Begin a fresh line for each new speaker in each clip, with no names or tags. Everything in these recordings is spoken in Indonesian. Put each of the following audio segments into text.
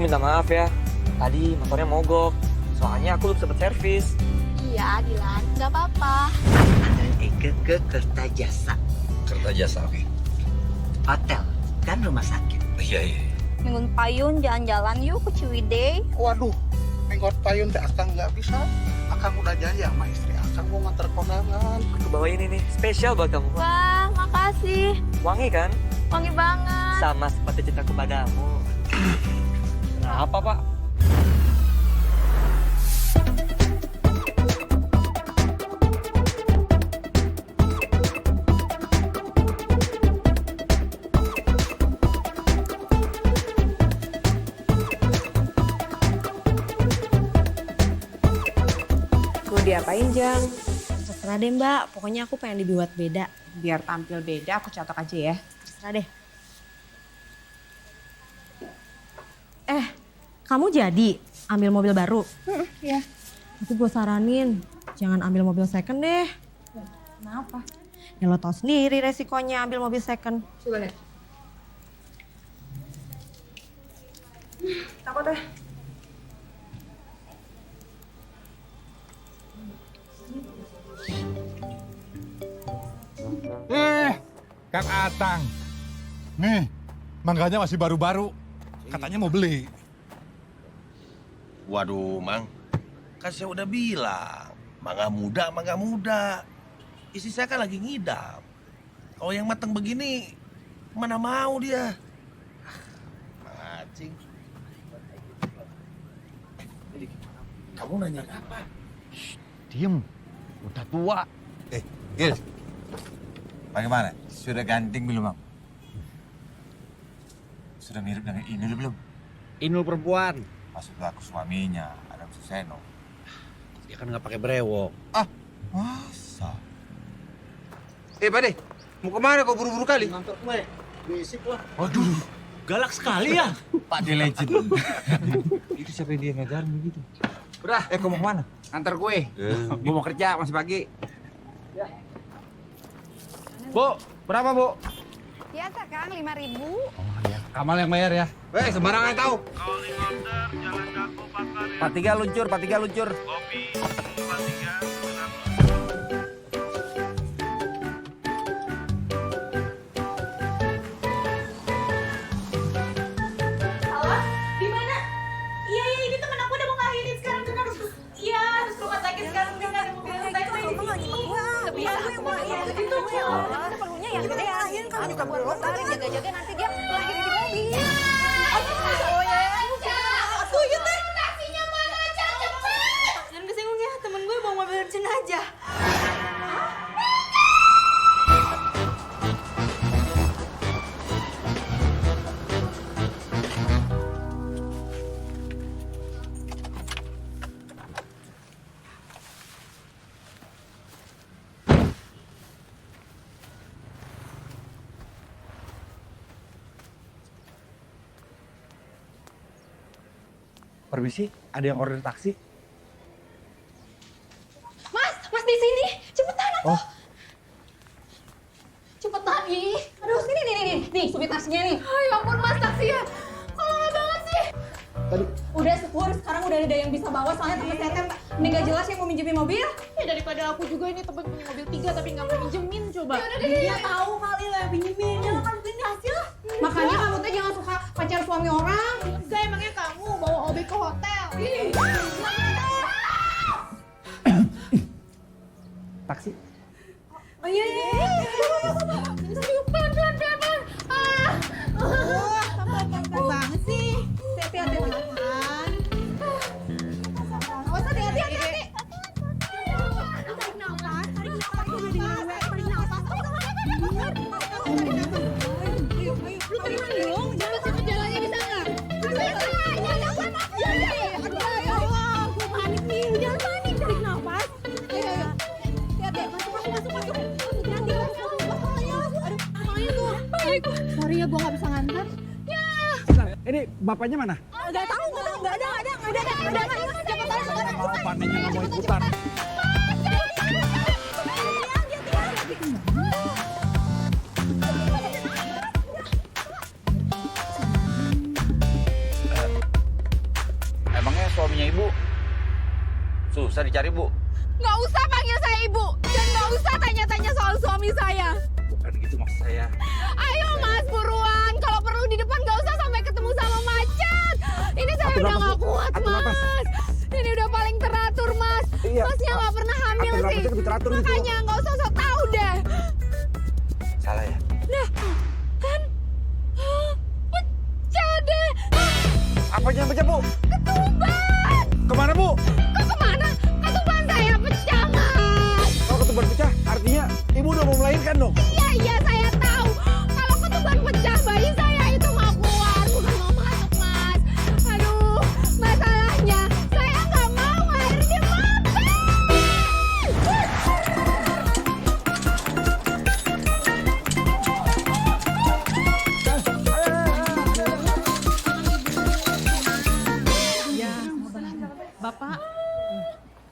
minta maaf ya. Tadi motornya mogok. Soalnya aku belum sempet servis.
Iya, Dilan. Nggak apa-apa.
Eke ke Kertajasa.
Kertajasa, oke.
Hotel, kan rumah sakit.
Iya.
Minggu payun jalan-jalan yuk ke Ciwidey.
Waduh, minggot payun teh akang nggak bisa. Akang udah janji sama istri akang mau nganter kondangan.
Aku bawain ini spesial buat kamu.
Wah, makasih.
Wangi kan?
Wangi banget.
Sama seperti cintaku padamu. Kenapa, Pak?
Mau diapain, Jang?
Terserah deh mbak, pokoknya aku pengen dibuat beda.
Biar tampil beda, aku catok aja ya.
Terserah deh. Kamu jadi ambil mobil baru?
Iya.
Tapi gue saranin, jangan ambil mobil second deh.
Kenapa?
Ya lo tau sendiri resikonya ambil mobil second.
Coba lihat. Takut deh.
Kang Atang. Nih, mangganya masih baru-baru. Katanya mau beli.
Waduh, Mang. Kan saya udah bilang, mangga muda. Istri saya kan lagi ngidam. Kalau yang matang begini, mana mau dia? Macing. Kamu nanya apa?
Diem, udah tua.
Gil, bagaimana? Sudah ganting belum, Bang? Sudah mirip dengan Inul belum?
Inul perempuan.
Maksud aku suaminya, Adam Suseno.
Dia kan nggak pakai brewok.
Masa?
Pade, mau kemana kau buru-buru kali?
Nganter kue, berisik lah.
Waduh, galak sekali ya.
Pak The Legend.
Itu siapa yang dia ngajarin begitu?
Udah, kau mau kemana?
Antar kue. Gue mau kerja, masih pagi. Bu, berapa bu?
Biasa Kang, 5.000.
Kamal yang bayar ya. Sembarangan tahu. Pak tiga luncur.
Halo, di mana? Iya, ini temen aku udah mau ngelahirin sekarang kan harus ke rumah sakit sekarang kan ada mobil saya di sini. Iya, aku mau ya gitu.
Perlunya yang gede ya. Kamu juga buat motor, jaga-jaga nanti dia lahirin di mobil.
Oh ya, aku ya teh. Taksinya mana? Cepet. Jangan kesinggung ya, temen gue bawa mobil jenazah.
Permisi, ada yang order taksi?
Mas di sini. Cepetan aku.
Oh.
Cepetan ih. Aduh, sini nih, supir taksinya nih. Ya ampun Mas, taksi ya. Kok lama banget sih? Udah syukur, sekarang udah ada yang bisa bawa soalnya temen saya teh ini gak jelas yang mau minjemin mobil. Ya daripada aku juga ini temen punya mobil 3 tapi gak mau minjemin coba. Ya udah deh. Dia tahu kali lah pinjemin. Ya kan beli hasil. Makanya kamu tuh jangan suka pacar suami orang. Enggak, emangnya kamu bawa OB ke hotel.
Taksi?
Oh iya. Pelan. Tampar banget sih. Hati-hati. Awas hati-hati. Tarik nafas. Lu terima dong, jangan sampai jalannya bisa nggak? Ya Allah, gue panik nih. Jangan panik, tarik nafas. Ayo. Hati-hati, masuk. Hati-hati, aduh, sorry ya, gue nggak bisa nganter.
Ini bapaknya mana?
Nggak tahu, nggak ada. Cepetan sekarang.
Panennya nggak mau ikutan.
Bu. Susah dicari, Bu.
Nggak usah panggil saya ibu. Dan nggak usah tanya-tanya soal suami saya.
Bukan gitu maksud saya.
Ayo mas, buruan. Kalau perlu di depan nggak usah sampai ketemu sama macet. Ini saya udah nggak kuat mas. Ini udah paling teratur mas. Masnya nggak pernah hamil sih. Makanya nggak usah sok tahu deh.
Salah ya?
Nah, kan pecah deh.
Apanya yang pecah, Bu?
Ketuban.
Kemana, Bu?
Kok kemana? Ketuban saya pecah mas.
Kalau ketuban pecah, artinya Ibu udah mau melahirkan dong?
Iya, saya tahu. Kalau ketuban pecah, bayi saya itu mau keluar, bukan mau masuk, Mas. Aduh, masalahnya saya nggak mau air di mobil.
Ya, Bapak,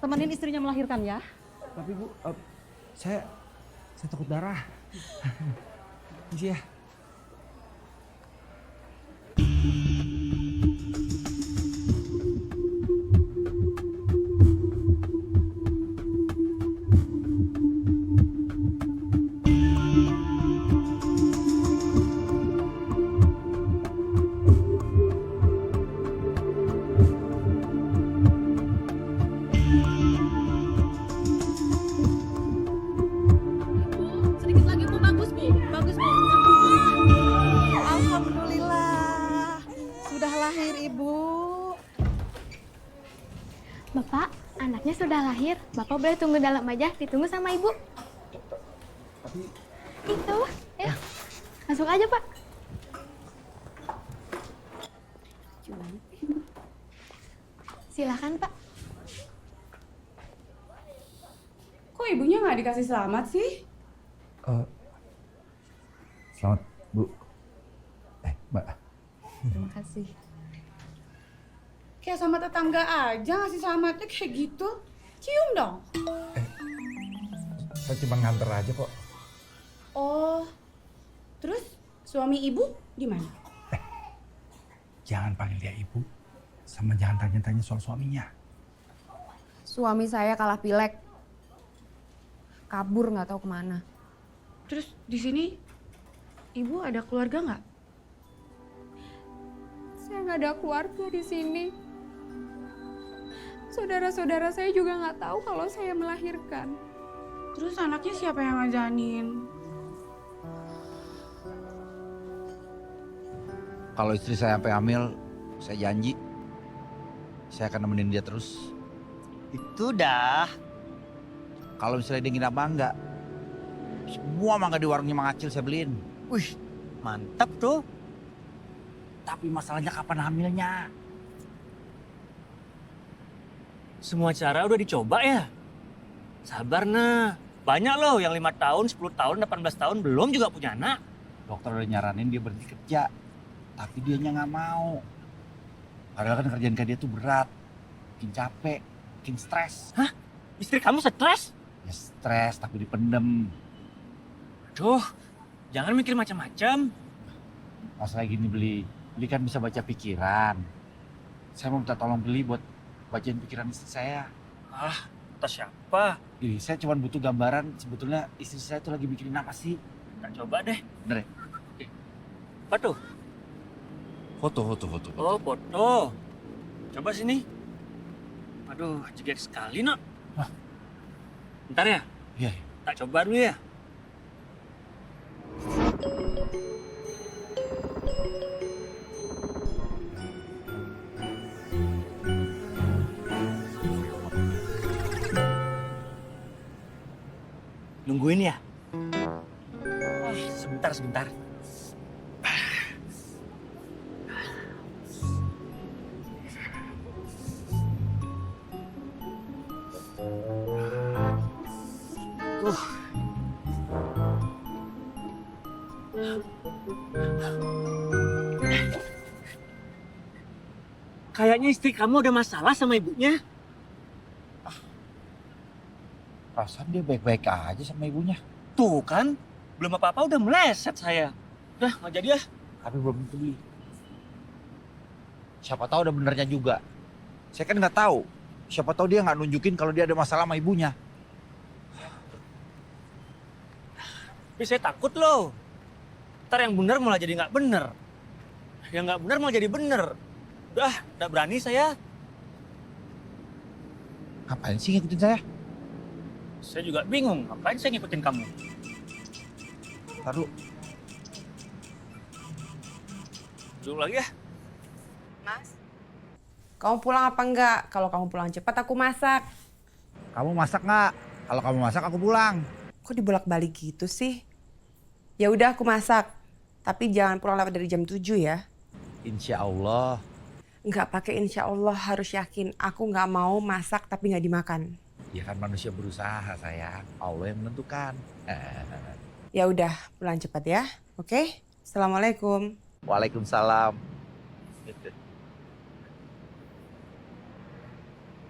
temenin istrinya melahirkan ya.
Tapi Bu, saya takut darah. Misi ya.
Sedikit lagi Bu, bagus Bu, bagus Bu.
Alhamdulillah. Sudah lahir Ibu.
Bapak, anaknya sudah lahir. Bapak boleh tunggu dalam aja, ditunggu sama Ibu. Itu, ya. Masuk aja Pak. Silakan Pak.
Kok ibunya nggak dikasih selamat sih?
Selamat, Bu. Mbak.
Terima kasih.
Kayak sama tetangga aja ngasih selamatnya kayak gitu. Cium dong.
Saya cuma nganter aja kok.
Oh, terus suami ibu gimana?
Jangan panggil dia ibu. Sama jangan tanya-tanya soal suaminya.
Suami saya kalah pilek. Kabur nggak tahu kemana.
Terus di sini ibu ada keluarga nggak?
Saya nggak ada keluarga di sini. Saudara-saudara saya juga nggak tahu kalau saya melahirkan.
Terus anaknya siapa yang ngajanin?
Kalau istri saya sampai hamil, saya janji saya akan nemenin dia terus.
Itu dah.
Kalau misalnya dia nginap mangga, semua mangga di warungnya Mang Acil saya beliin.
Wih, mantap tuh.
Tapi masalahnya kapan hamilnya?
Semua cara udah dicoba ya? Sabar nah. Banyak loh yang 5 tahun, 10 tahun, 18 tahun belum juga punya anak.
Dokter udah nyaranin dia berhenti kerja, tapi dianya nggak mau. Padahal kan kerjaan kayak dia tuh berat, bikin capek, bikin stres.
Hah? Istri kamu stres?
Ya stres tapi dipendem.
Aduh, jangan mikir macam-macam.
Masalah gini beli kan bisa baca pikiran. Saya mau minta tolong beli buat bacain pikiran istri saya.
Ah, kata siapa?
Jadi saya cuma butuh gambaran sebetulnya istri saya tuh lagi mikirin apa sih.
Kita coba deh.
Bener ya?
Apa tuh?
Foto.
Oh, foto. Coba sini. Aduh, jegek sekali nak.
Wah.
Bentar ya.
Iya.
Tak coba dulu ya. Nungguin ya? Sebentar. Kayaknya istri kamu ada masalah sama ibunya.
Perasaan dia baik-baik aja sama ibunya.
Tuh kan, belum apa-apa udah meleset saya. Udah, nggak jadi ya.
Tapi belum tentu beli. Siapa tahu ada benernya juga. Saya kan nggak tahu. Siapa tahu dia nggak nunjukin kalau dia ada masalah sama ibunya.
Tapi saya takut loh. Ntar yang benar malah jadi nggak bener. Yang nggak benar malah jadi bener. Udah, nggak berani saya.
Ngapain sih ngikutin saya?
Saya juga bingung, ngapain saya ngikutin kamu?
Taruh.
Duduk lagi ya.
Mas, kamu pulang apa enggak? Kalau kamu pulang cepat aku masak.
Kamu masak nggak? Kalau kamu masak aku pulang.
Kok dibolak-balik gitu sih? Ya udah aku masak, tapi jangan pulang lewat dari jam 7 ya.
Insya Allah.
Nggak pakai insya Allah, harus yakin. Aku nggak mau masak tapi nggak dimakan.
Ya kan manusia berusaha sayang. Allah yang menentukan.
Ya udah, pulang cepat ya. Oke? Assalamualaikum.
Waalaikumsalam.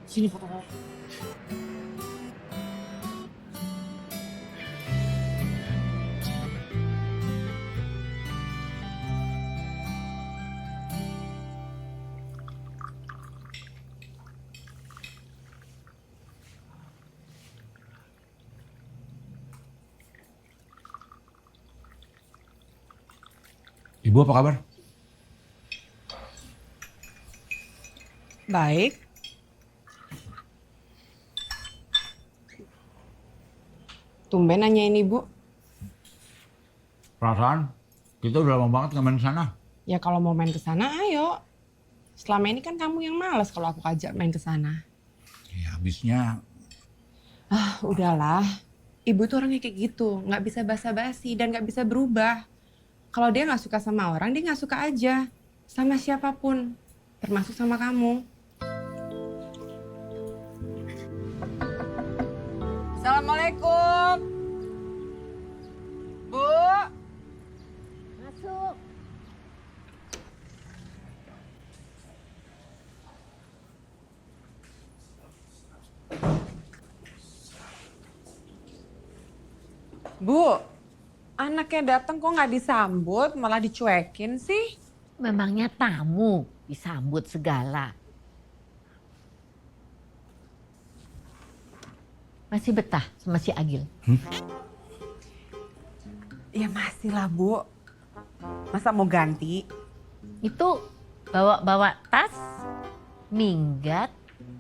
Sini foto.
Ibu apa kabar?
Baik. Tumben nanyain ibu.
Perasaan kita udah lama banget nggak main sana.
Ya kalau mau main ke sana, ayo. Selama ini kan kamu yang malas kalau aku ajak main ke sana.
Ya habisnya
Ah, udahlah. Ibu tuh orangnya kayak gitu, nggak bisa basa-basi dan nggak bisa berubah. Kalau dia nggak suka sama orang, dia nggak suka aja. Sama siapapun, termasuk sama kamu. Assalamualaikum. Bu.
Masuk.
Bu, anaknya datang kok nggak disambut, malah dicuekin sih.
Memangnya tamu disambut segala. Masih betah sama si Agil?
Ya masih lah, Bu. Masa mau ganti?
Itu bawa-bawa tas, minggat,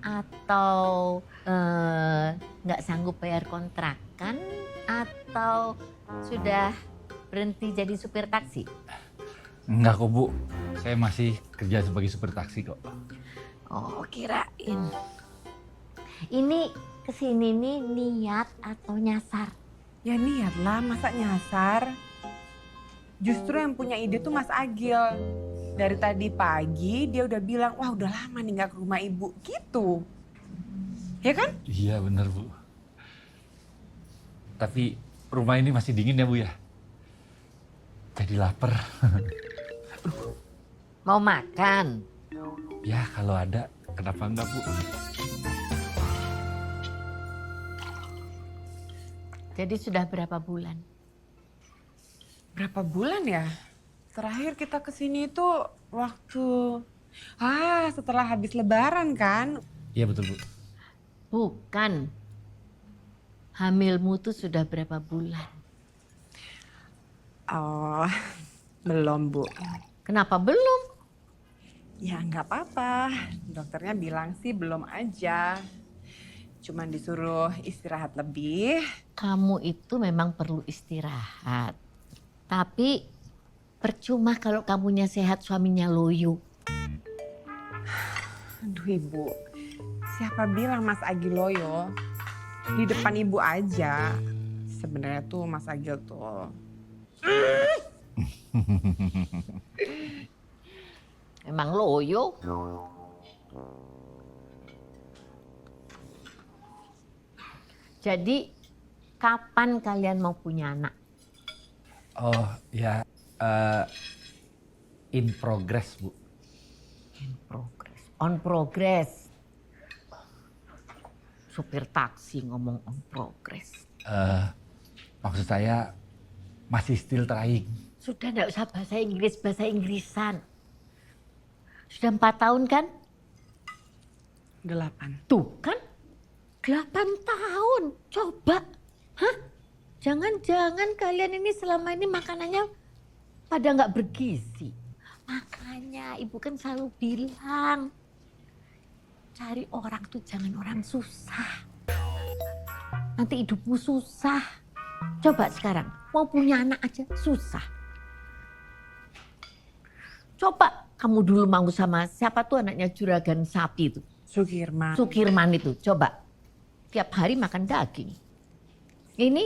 atau nggak sanggup bayar kontrakan, atau sudah berhenti jadi supir taksi?
enggak kok Bu. Saya masih kerja sebagai supir taksi kok.
Oh, kirain. Ini kesini nih niat atau nyasar?
Ya niat lah, masa nyasar? Justru yang punya ide tuh Mas Agil. Dari tadi pagi dia udah bilang, wah udah lama nih gak ke rumah ibu. Gitu. Ya kan?
Iya bener Bu. Tapi rumah ini masih dingin ya Bu ya? Jadi lapar.
Mau makan?
Ya kalau ada, kenapa enggak Bu?
Jadi sudah berapa bulan?
Berapa bulan ya? Terakhir kita kesini itu waktu... setelah habis lebaran kan?
Iya betul Bu.
Bukan. Hamilmu tuh sudah berapa bulan?
Oh, belum Bu.
Kenapa belum?
Ya nggak apa-apa. Dokternya bilang sih belum aja. Cuman disuruh istirahat lebih.
Kamu itu memang perlu istirahat. Tapi percuma kalau kamunya sehat suaminya loyo.
Aduh Ibu, siapa bilang Mas Agil loyo? Di depan Ibu aja. Sebenarnya tuh Mas Agil tuh...
Emang loyo? Jadi kapan kalian mau punya anak?
Oh ya, in progress Bu.
In progress. On progress. Supir taksi ngomong on progress.
Maksud saya masih still trying.
Sudah enggak usah bahasa Inggrisan. Sudah 4 tahun kan?
8.
Tuh kan, 8 tahun. Coba, hah? Jangan-jangan kalian ini selama ini makanannya pada nggak bergizi. Makanya ibu kan selalu bilang, cari orang tuh jangan orang susah. Nanti hidupmu susah. Coba sekarang, mau punya anak aja susah. Coba kamu dulu mau sama siapa tuh anaknya juragan sapi itu?
Sukirman.
Sukirman itu, coba. Tiap hari makan daging. Ini,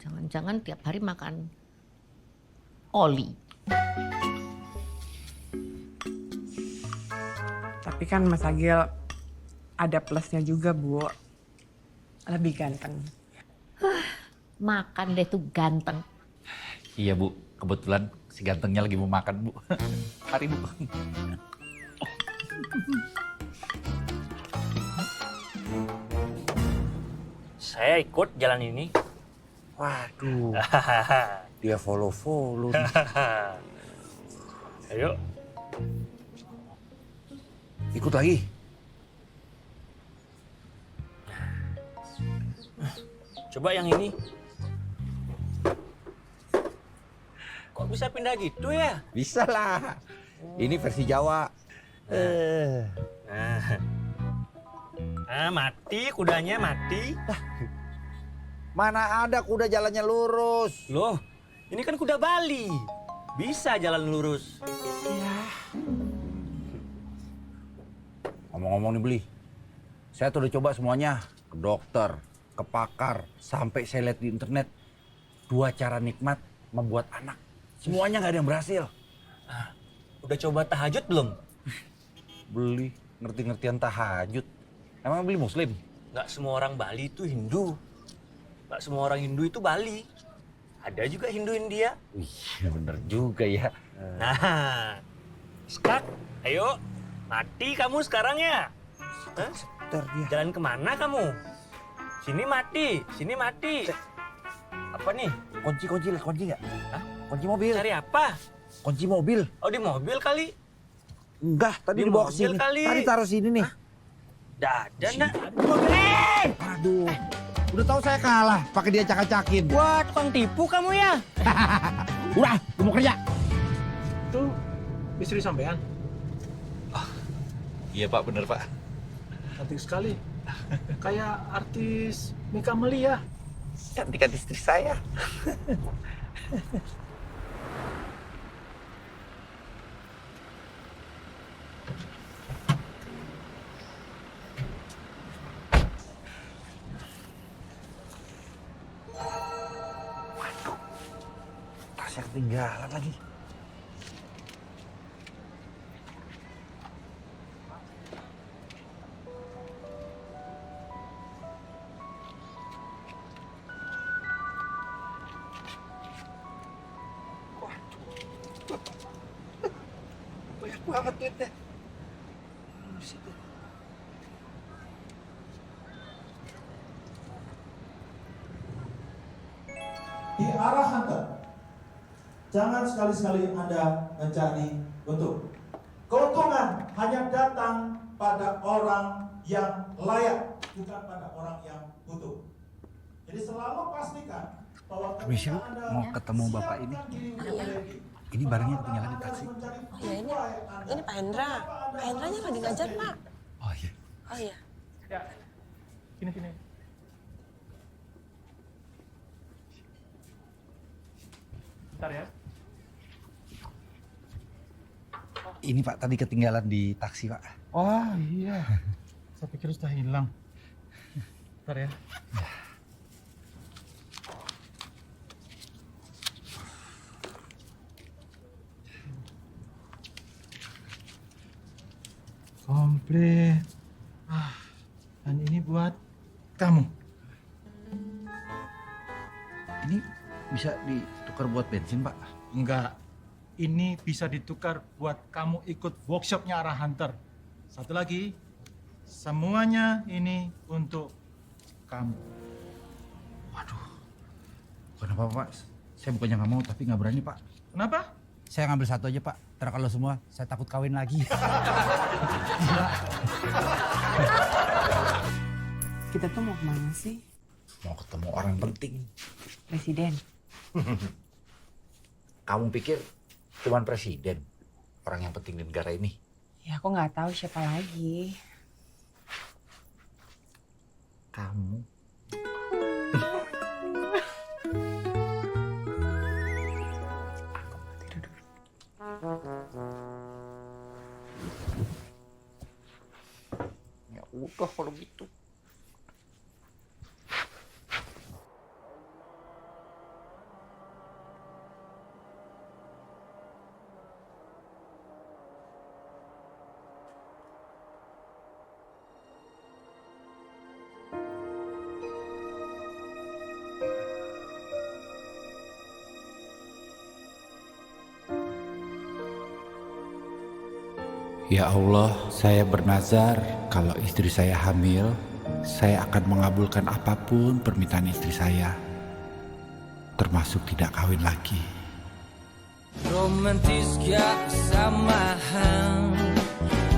jangan-jangan tiap hari makan oli.
Tapi kan Mas Agil ada plusnya juga, Bu. Lebih ganteng.
Makan deh tuh ganteng.
Iya Bu, kebetulan si gantengnya lagi mau makan Bu. Mari Bu.
Saya ikut jalan ini.
Waduh, dia follow-follow nih.
Ayo.
Ikut lagi.
Coba yang ini. Kok bisa pindah gitu ya?
Bisa lah. Ini versi Jawa.
Mati kudanya mati.
Mana ada kuda jalannya lurus.
Loh, ini kan kuda Bali. Bisa jalan lurus.
Ngomong-ngomong nih Beli, saya tuh udah coba semuanya. Ke dokter, ke pakar, sampai saya lihat di internet. 2 cara nikmat membuat anak. Semuanya nggak ada yang berhasil.
Udah coba tahajud belum?
Beli, ngerti-ngertian tahajud. Emang Beli Muslim?
Nggak semua orang Bali itu Hindu. Nggak semua orang Hindu itu Bali. Ada juga Hindu India.
Wih, bener juga ya.
Nah, Skak, ayo. Mati kamu sekarang ya? Hah? Jalan kemana kamu? Sini mati, sini mati. Apa nih?
Kunci nggak? Hah? Kunci mobil.
Cari apa?
Kunci mobil.
Oh di mobil kali?
Enggak, tadi
Di
dibawa ke
mobil
sini.
kali.
Tadi taruh sini nih.
Dadan dah.
Aduh, udah tahu saya kalah, pakai dia acak-acakin.
Wah, tukang tipu kamu ya?
Udah, gue mau kerja.
Itu istri sampean.
Iya Pak, bener Pak.
Cantik sekali. Kayak artis Mika Melia.
Cantikan istri saya. Waduh, tasnya ketinggalan lagi. Banyak banget duitnya.
Di arah Hunter, jangan sekali-sekali Anda mencari untung. Keuntungan hanya datang pada orang yang layak, bukan pada orang yang butuh. Jadi selalu pastikan bahwa
Permisi Bu, mau ketemu Bapak ini. Ini barangnya ketinggalan di taksi.
Oh ya ini Pak Hendra. Pak Hendranya lagi ngajar Pak.
Oh iya.
Oh iya.
Ya, sini. Bentar ya.
Ini Pak, tadi ketinggalan di taksi Pak.
Oh iya. Saya pikir sudah hilang. Bentar ya. Komplit. Dan ini buat kamu.
Ini bisa ditukar buat bensin Pak?
Enggak. Ini bisa ditukar buat kamu ikut workshopnya Arah Hunter. Satu lagi, semuanya ini untuk kamu.
Waduh, kenapa Pak? Saya bukannya nggak mau, tapi nggak berani Pak.
Kenapa?
Saya ngambil satu aja Pak. Ntar kalau semua, saya takut kawin lagi.
Kita tuh mau kemana sih?
Mau ketemu orang penting.
Presiden.
Kamu pikir cuman presiden orang yang penting di negara ini?
Ya aku nggak tahu siapa lagi.
Kamu. Aku mau tidur dulu. Ya udah kalau gitu. Ya Allah, saya bernazar kalau istri saya hamil, saya akan mengabulkan apapun permintaan istri saya, termasuk tidak kawin lagi.
Romantis gak samahan,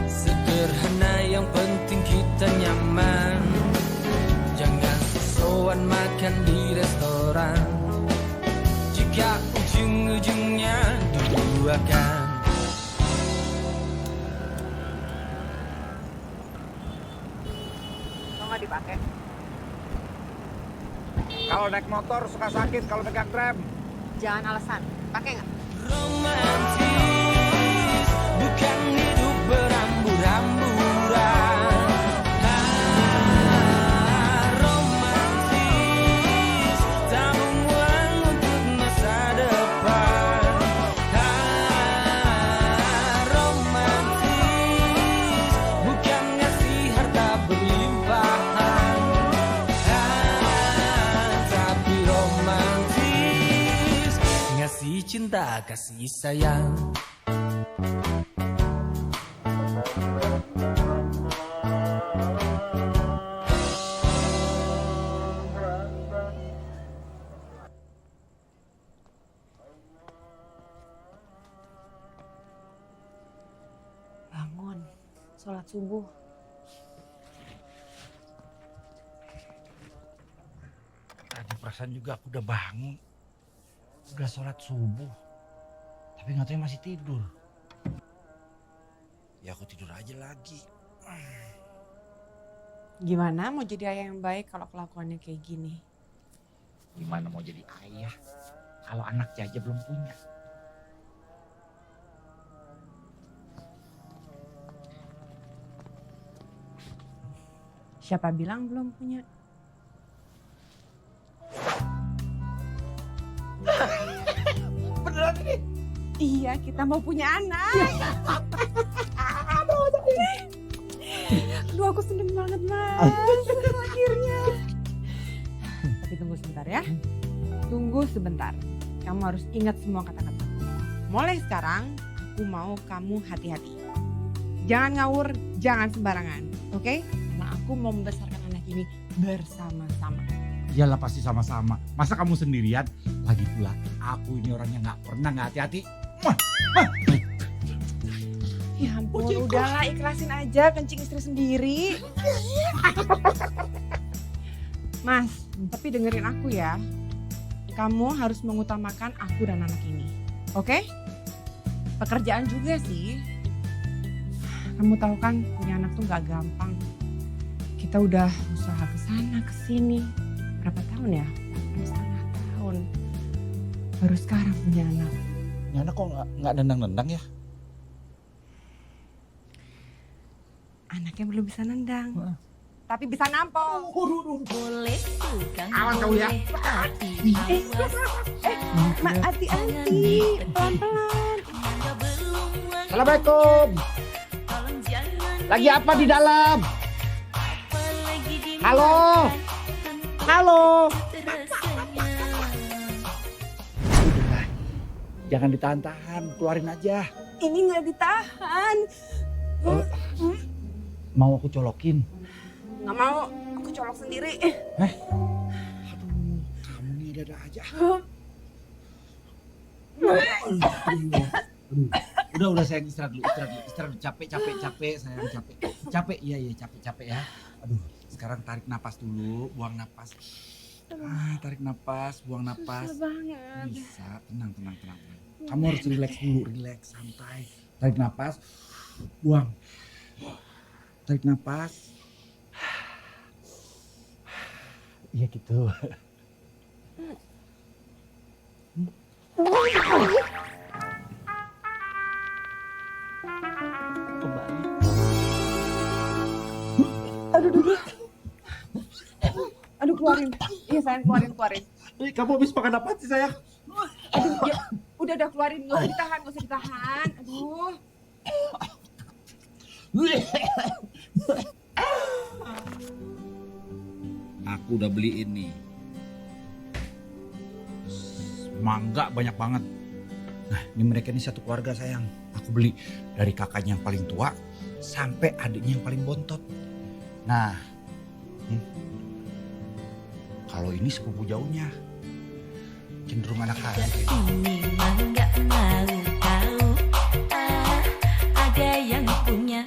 sederhana yang penting kita nyaman. Jangan sowan makan di restoran, jika ujung-ujungnya diduakan.
Nggak dipakai.
Kalau naik motor suka sakit kalau pegang rem.
Jangan alasan. Pakai nggak?
Romantis bukan hidup berambu-ramburan. Romantis tabung uang untuk masa depan. Romantis bukan ngasih harta berlimpahan. Tapi romantis ngasih cinta, kasih sayang.
Bangun. Sholat subuh.
Tadi perasaan juga aku udah bangun. Udah sholat subuh. Tapi nggak tahu masih tidur. Ya aku tidur aja lagi.
Gimana mau jadi ayah yang baik kalau kelakuannya kayak gini?
Gimana mau jadi ayah kalau anaknya aja belum punya?
Siapa bilang belum punya?
Beneran ini?
Iya, kita mau punya anak. Aduh, aku seneng banget, Mas. Akhirnya. Tapi tunggu sebentar ya. Tunggu sebentar. Kamu harus ingat semua kata-kata. Mulai sekarang, aku mau kamu hati-hati. Jangan ngawur, jangan sembarangan. Oke? Karena aku mau membesarkan anak ini bersama-sama.
Iyalah pasti sama-sama. Masa kamu sendirian? Lagi pula aku ini orangnya nggak pernah nggak hati-hati.
Ya ampun, udahlah ikhlasin aja kencing istri sendiri. Mas, tapi dengerin aku ya. Kamu harus mengutamakan aku dan anak ini. Oke? Pekerjaan juga sih. Kamu tahu kan punya anak tuh gak gampang. Kita udah usaha kesana kesini. Berapa tahun ya? 8,5 tahun. Baru sekarang punya anak.
Ini anak kok nggak nendang-nendang ya?
Anaknya belum bisa nendang. Tapi bisa nampol.
Boleh bukan?
Awas kau ya. Mak hati-hati. Pelan-pelan.
Assalamualaikum. Lagi apa di dalam? Halo. Halo. Jangan ditahan-tahan, keluarin aja.
Ini nggak ditahan.
Mau aku colokin?
Nggak mau, aku colok sendiri.
Aduh, kamu nih ada aja. Udah sayang istirahat dulu. Capek sayang capek. Capek, iya capek ya. Aduh, Sekarang tarik napas dulu, buang napas. Tarik napas, buang napas.
Susah banget.
Bisa, tenang. Kamu harus rileks dulu, rileks, santai. Tarik napas, buang. Tarik napas. Iya gitu. Kembali.
Aduh, keluarin. Iya sayang, keluarin.
Kamu habis makan apa sih sayang?
Aduh, ya, udah keluarin, nggak usah ditahan. Aduh.
Aku udah beliin nih. Mangga banyak banget. Nah, ini mereka nih satu keluarga sayang. Aku beli dari kakaknya yang paling tua sampai adiknya yang paling bontot. Nah, kalau ini sepupu jauhnya. Cenderung anak kaya.
Ini mah nggak mau tahu, ada yang punya.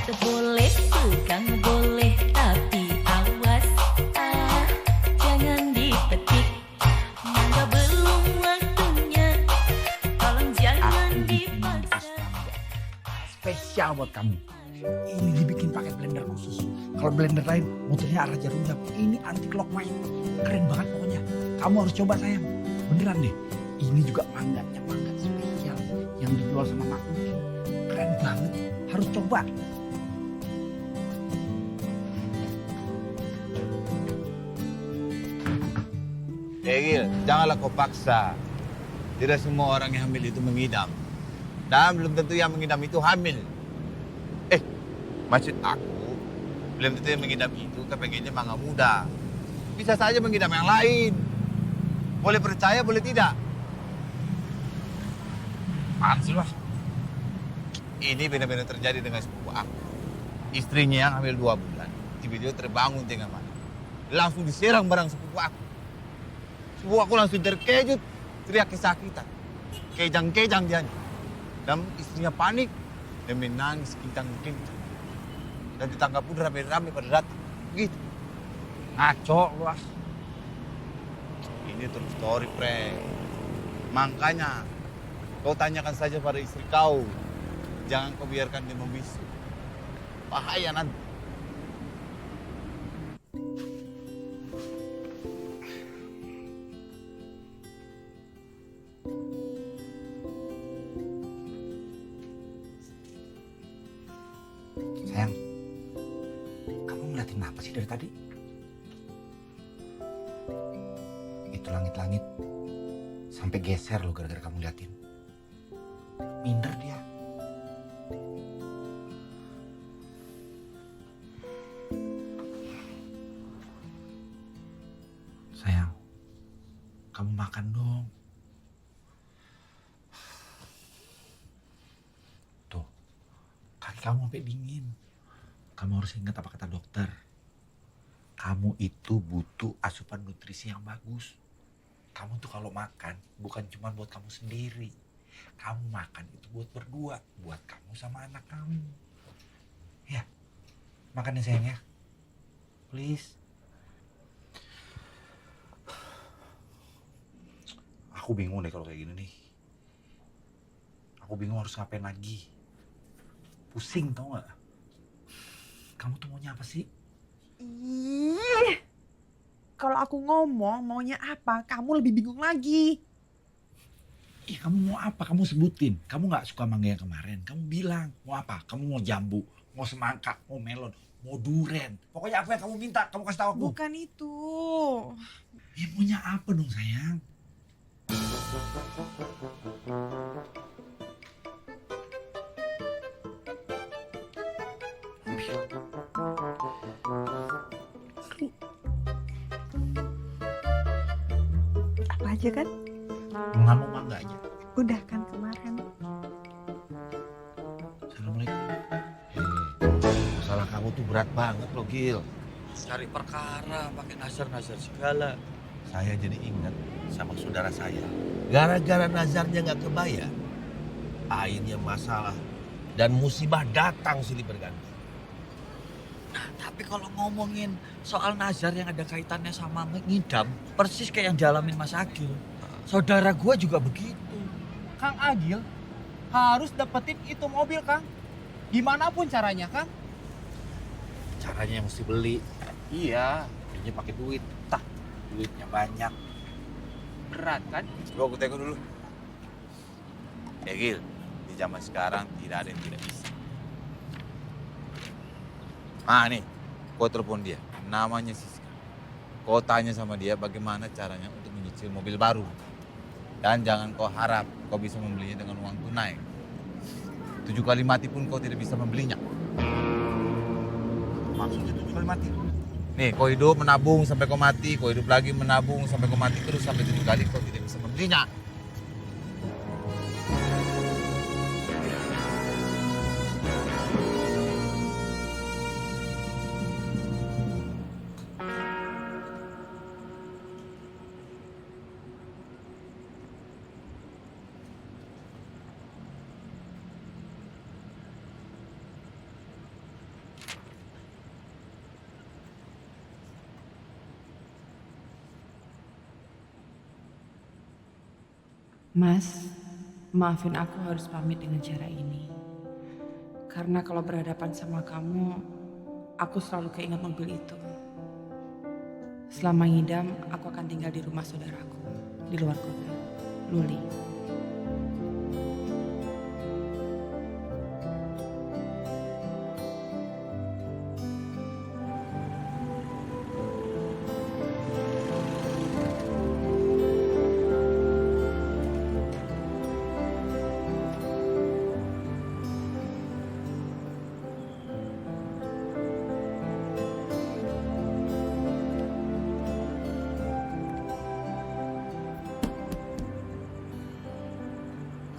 Lihat boleh, tukang boleh, tapi awas, jangan dipetik. Mangga belum waktunya, tolong jangan dipaksa.
Spesial buat kamu. Ini dibikin pakai blender khusus. Kalau blender lain muternya arah jarum jam. Ini anti clockwise. Keren banget pokoknya. Kamu harus coba sayang. Beneran deh. Ini juga mangganya mangga spesial yang dijual sama Mak Mungkin. Keren banget. Harus coba.
Gil, janganlah kau paksa. Tidak semua orang yang hamil itu mengidam. Dan belum tentu yang mengidam itu hamil. Maksud aku, belum tentu yang mengidam itu kepengennya mangga muda. Bisa saja mengidam yang lain. Boleh percaya, boleh tidak.
Apaan sih lah?
Ini benar-benar terjadi dengan sepupu aku. Istrinya yang hamil 2 bulan. Tiba-tiba terbangun tengah malam. Langsung diserang barang sepupu aku. Sepupu aku langsung terkejut, teriak kesakitan. Kejang-kejang dia. Dan istrinya panik dan menangis kincang-kincang. Dan ditangkap pun rame-rame pada datang. Begitu.
Ngaco lu ah.
Ini true story, Pre. Makanya kau tanyakan saja pada istri kau. Jangan kau biarkan dia membisu. Bahaya nanti.
Sayang, kamu ngeliatin apa sih dari tadi? Itu langit-langit sampai geser loh gara-gara kamu liatin. Minder dia. Sayang, kamu makan dong. Tuh, kaki kamu sampai dingin. Kamu harus ingat apa kata dokter. Kamu itu butuh asupan nutrisi yang bagus. Kamu tuh kalau makan bukan cuma buat kamu sendiri. Kamu makan itu buat berdua. Buat kamu sama anak kamu. Ya, makan ya sayang ya. Please. Aku bingung deh kalau kayak gini nih. Aku bingung harus ngapain lagi. Pusing tau gak? Kamu tuh maunya apa sih?
Ih, kalau aku ngomong maunya apa, kamu lebih bingung lagi.
Ih, kamu mau apa? Kamu sebutin. Kamu gak suka mangga yang kemarin. Kamu bilang mau apa? Kamu mau jambu, mau semangka, mau melon, mau duren. Pokoknya apa yang kamu minta, kamu kasih tahu aku.
Bukan itu.
Ya maunya apa dong sayang?
Apa aja kan?
Nggak mau mangga aja.
Udah kan kemarin.
Assalamualaikum.
Masalah kamu tuh berat banget loh, Gil.
Cari perkara, pakai nazar-nazar segala.
Saya jadi ingat sama saudara saya. Gara-gara nazarnya nggak kebayar, akhirnya masalah dan musibah datang silih berganti.
Tapi kalau ngomongin soal nazar yang ada kaitannya sama ngidam, persis kayak yang dialamin Mas Agil. Saudara gue juga begitu.
Kang Agil harus dapetin itu mobil, Kang. Gimana pun caranya, Kang.
Caranya yang mesti beli.
Iya.
Belinya pakai duit. Tah, duitnya banyak.
Berat kan?
Coba aku tengok dulu. Gil, di zaman sekarang tidak ada yang tidak bisa. Ah nih, kau telepon dia. Namanya Siska. Kau tanya sama dia bagaimana caranya untuk menyicil mobil baru. Dan jangan kau harap kau bisa membelinya dengan uang tunai. 7 kali mati pun kau tidak bisa membelinya.
Maksudnya 7 kali mati?
Nih, kau hidup menabung sampai kau mati, kau hidup lagi menabung sampai kau mati terus sampai 7 kali kau tidak bisa membelinya.
Mas, maafin aku harus pamit dengan cara ini. Karena kalau berhadapan sama kamu, aku selalu keinget mobil itu. Selama ngidam, aku akan tinggal di rumah saudaraku, di luar kota, Luli.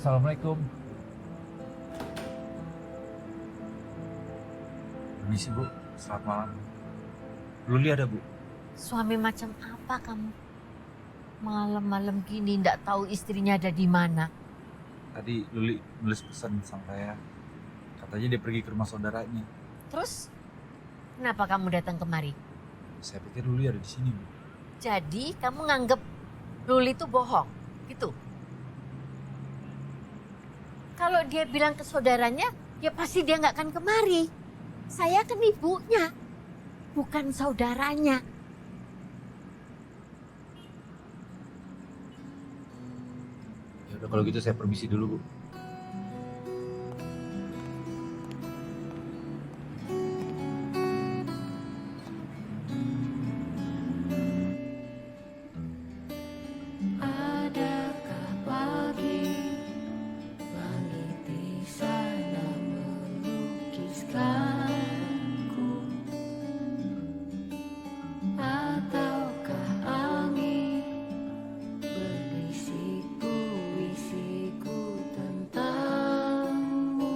Assalamualaikum. Permisi Bu, selamat malam. Luli ada Bu?
Suami macam apa kamu? Malam-malam gini ndak tahu istrinya ada di mana.
Tadi Luli nulis pesan sama saya. Katanya dia pergi ke rumah saudaranya.
Terus kenapa kamu datang kemari?
Saya pikir Luli ada di sini Bu.
Jadi kamu nganggep Luli itu bohong, gitu? Kalau dia bilang ke saudaranya, ya pasti dia nggak akan kemari. Saya kan ibunya, bukan saudaranya.
Ya udah kalau gitu saya permisi dulu Bu.
Adakah pagi langit di sana melukiskanku, ataukah angin berbisik puisiku tentangmu?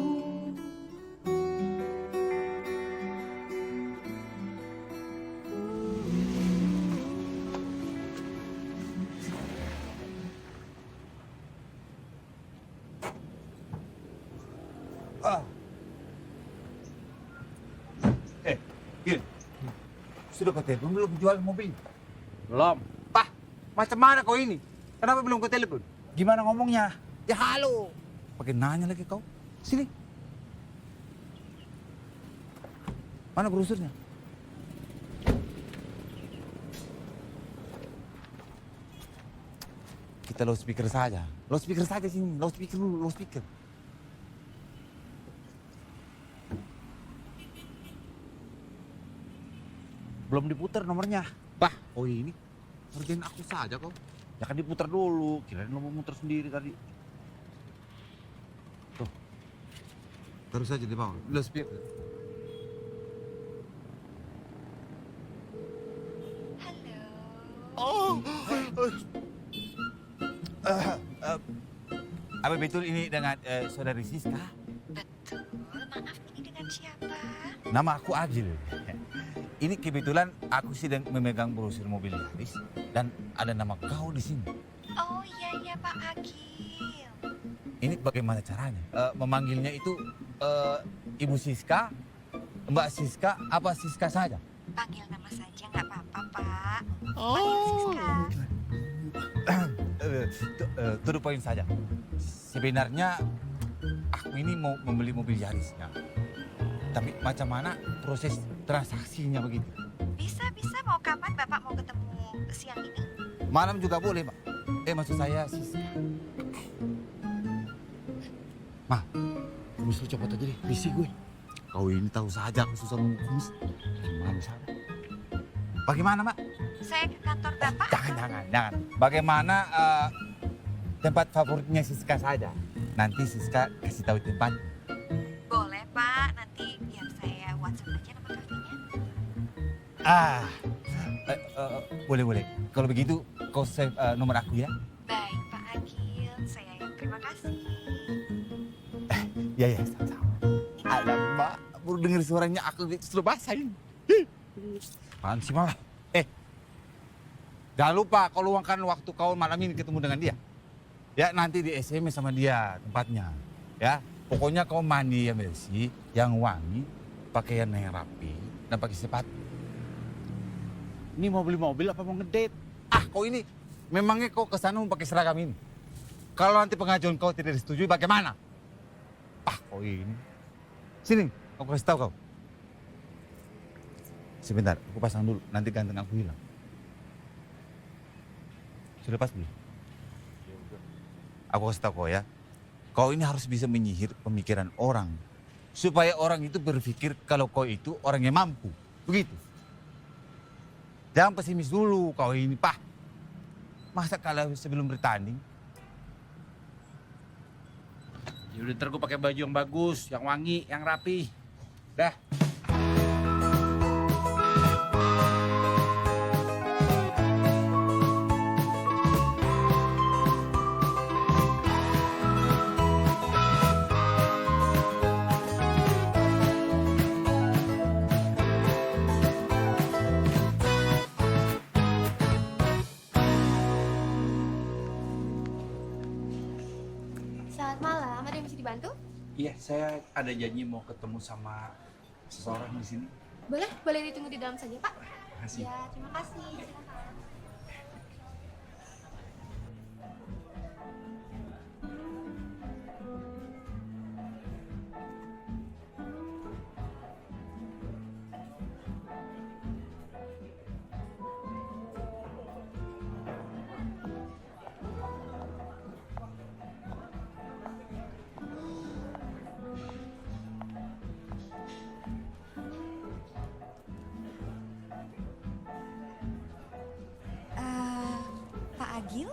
Gil, sudah kau telepon belum jual mobil?
Belum.
Pah, macam mana kau ini? Kenapa belum kau telepon?
Gimana ngomongnya?
Ya halo. Pakai nanya lagi kau. Sini. Mana brosurnya? Kita loudspeaker saja. Loudspeaker saja sini. Loudspeaker dulu, loudspeaker.
Belum diputar nomornya.
Bah, oh ini. Ngerjain aku saja kau.
Ya kan diputar dulu. Kirain lo mau muter sendiri tadi.
Tuh. Terus saja di bawah. Loudspeaker. Oh. Apa betul ini dengan saudari Siska?
Betul, maaf ini dengan siapa?
Nama aku Agil. Ini kebetulan aku sedang memegang brosur mobil Yaris dan ada nama kau di sini.
Oh iya Pak Agil.
Ini bagaimana caranya? Memanggilnya itu Ibu Siska, Mbak Siska apa Siska saja?
Panggil nama saja nggak apa-apa, Pak. Panggil Siska.
To the point saja. Sebenarnya aku ini mau membeli mobil Yaris ya. Tapi macam mana proses transaksinya begitu?
Bisa. Mau kapan Bapak mau ketemu siang ini?
Malam juga boleh, Mbak. Maksud saya Siska. Ma, kumis lu copot aja deh, risih gue. Kau ini tahu saja aku susah mengumis. Gimana saja? Bagaimana, Mbak?
Saya ke kantor Bapak.
Jangan. Bagaimana tempat favoritnya Siska saja? Nanti Siska kasih tahu tempat.
Boleh, Pak. Nanti biar saya WhatsApp aja nama kafenya.
Boleh. Kalau begitu, kau save nomor aku ya?
Baik, Pak Agil. Saya yang terima kasih.
Ya, sama-sama. Alamak, baru dengar suaranya aku sudah basah ini. Apaan sih, Mama? Jangan lupa kau luangkan waktu kau malam ini ketemu dengan dia. Ya, nanti di SMS sama dia tempatnya. Ya, pokoknya kau mandi yang bersih, yang wangi, pakaian yang rapi, dan pakai sepatu. Ini mau beli mobil apa mau ngedate? Kau ini memangnya kau kesana mau pakai seragam ini? Kalau nanti pengajuan kau tidak disetujui bagaimana? Kau ini. Sini, aku kasih tahu kau. Sebentar, aku pasang dulu. Nanti ganteng aku hilang. Sudah pas belum? Aku kasih tahu kau ya. Kau ini harus bisa menyihir pemikiran orang. Supaya orang itu berpikir kalau kau itu orang yang mampu. Begitu. Jangan pesimis dulu kau ini, Pak. Masa kalau sebelum bertanding?
Ya udah, ntar gue pakai baju yang bagus, yang wangi, yang rapi. Dah.
Selamat malam, ada yang bisa dibantu?
Iya, saya ada janji mau ketemu sama seseorang di sini.
Boleh ditunggu di dalam saja, Pak.
Makasih.
Ya, terima kasih. Silakan.
Pak Agil?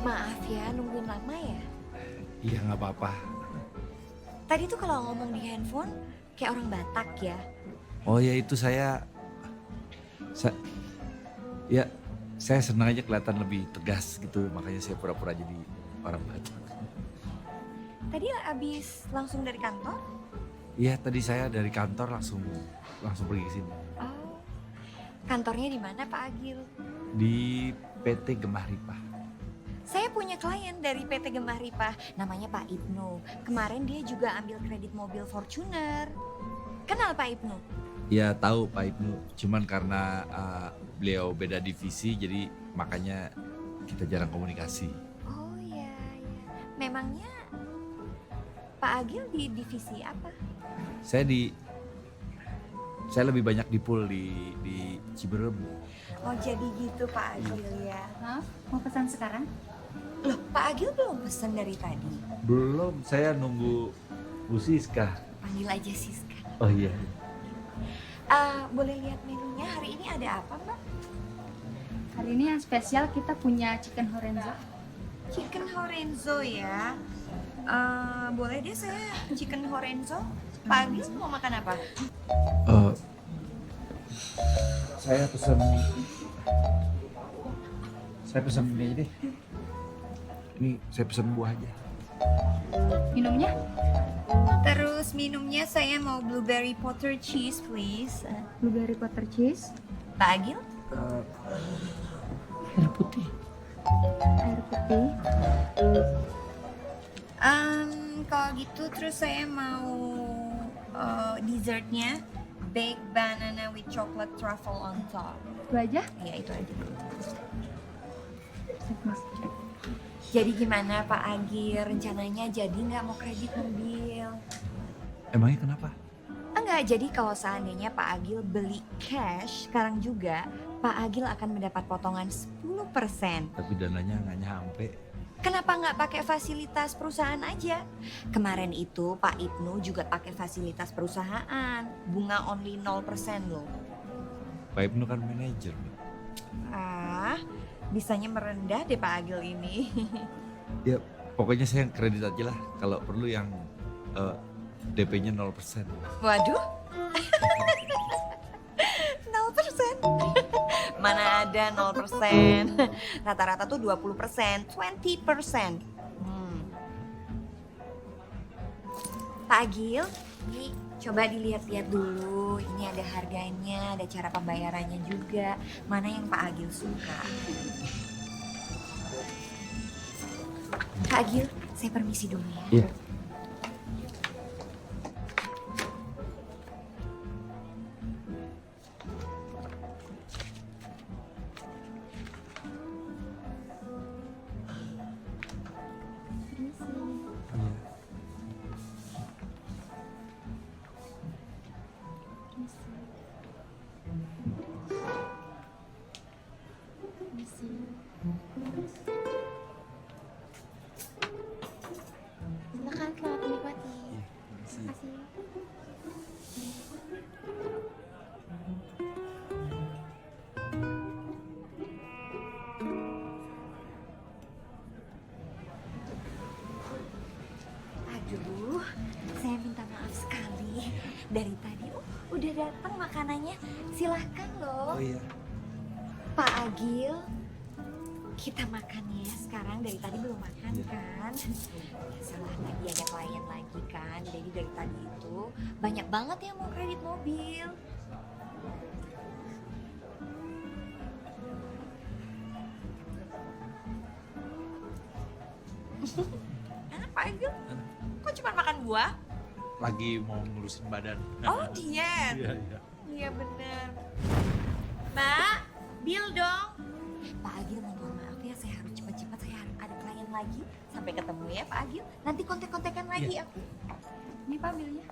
Maaf ya, nungguin lama ya?
Iya, nggak apa-apa.
Tadi tuh kalau ngomong di handphone kayak orang Batak ya.
Oh ya, itu saya senang aja kelihatan lebih tegas gitu, makanya saya pura-pura jadi orang Batak.
Tadi abis langsung dari kantor?
Iya, tadi saya dari kantor langsung pergi ke sini.
Oh, kantornya di mana Pak Agil?
Di PT Gemah Ripah.
Saya punya klien dari PT Gemah Ripah, namanya Pak Ibnu. Kemarin dia juga ambil kredit mobil Fortuner. Kenal Pak Ibnu?
Ya tahu Pak Ibnu, cuman karena beliau beda divisi, jadi makanya kita jarang komunikasi.
Oh iya. Memangnya Pak Agil di divisi apa?
Saya lebih banyak di pool di Ciberem.
Oh jadi gitu Pak Agil ya.
Maaf, mau pesan sekarang?
Loh Pak Agil belum pesan dari tadi?
Belum, saya nunggu Bu Siska.
Panggil aja Siska.
Oh iya.
Boleh lihat menunya, hari ini ada apa Mbak?
Hari ini yang spesial kita punya chicken horenzo.
Chicken horenzo ya. Boleh deh saya chicken horenzo. Pak Agil mau makan apa?
Saya pesen ini aja deh. Ini saya pesen buah aja.
Minumnya?
Terus minumnya saya mau blueberry butter cheese please.
Blueberry butter cheese.
Pak Agil? Air putih.
Air putih. Kalau gitu terus saya mau dessertnya baked banana with chocolate truffle on top. Itu aja? Iya itu aja. Jadi gimana Pak Agil? Rencananya jadi nggak mau kredit mobil?
Emangnya kenapa?
Enggak, jadi kalau seandainya Pak Agil beli cash sekarang juga, Pak Agil akan mendapat potongan 10%.
Tapi dananya nggak nyampe.
Kenapa nggak pakai fasilitas perusahaan aja? Kemarin itu Pak Ibnu juga pakai fasilitas perusahaan. Bunga only 0% loh.
Pak Ibnu kan manajer.
Ah, bisanya merendah deh Pak Agil ini.
Ya pokoknya saya kredit aja lah. Kalau perlu yang DP-nya 0%.
Waduh. 0%. Mana ada 0%. Rata-rata tuh 20%, 20%. Pak Agil, ini coba dilihat-lihat dulu. Ini ada harganya, ada cara pembayarannya juga. Mana yang Pak Agil suka. Pak Agil, saya permisi dulu ya.
Iya.
Silakan, selamat menikmati. Terima kasih. Aduh, saya minta maaf sekali. Dari tadi udah datang makanannya. Silahkan loh.
Oh iya.
Pak Agil, kita makan ya sekarang. Dari tadi belum makan kan? Salah lagi ada klien lagi kan. Jadi dari tadi itu banyak banget yang mau kredit mobil. Enak Pak Agil? Kok cuma makan buah?
Lagi mau ngurusin badan.
Oh diet.
Iya, iya.
Iya bener. Mbak, bill dong. Pak Agil mohon maaf ya, saya harus cepat-cepat, saya harus ada klien lagi. Sampai ketemu ya Pak Agil. Nanti kontek-kontekan lagi aku. Ini Pak bilnya.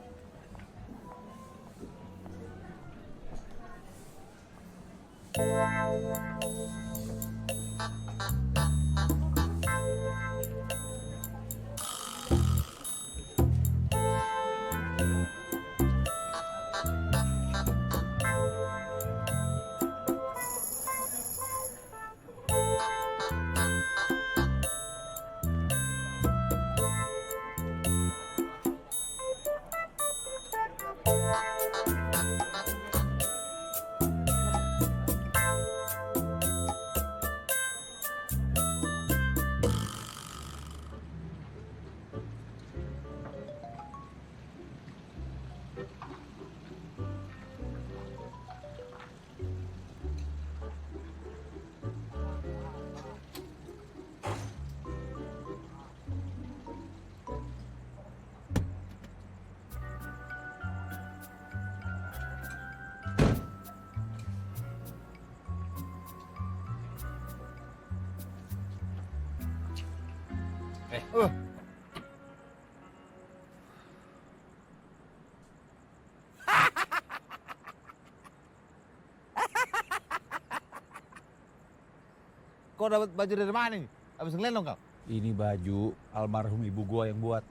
Kau dapat baju dari mana nih? Habis ngelendong kau?
Ini baju almarhum ibu gua yang buat.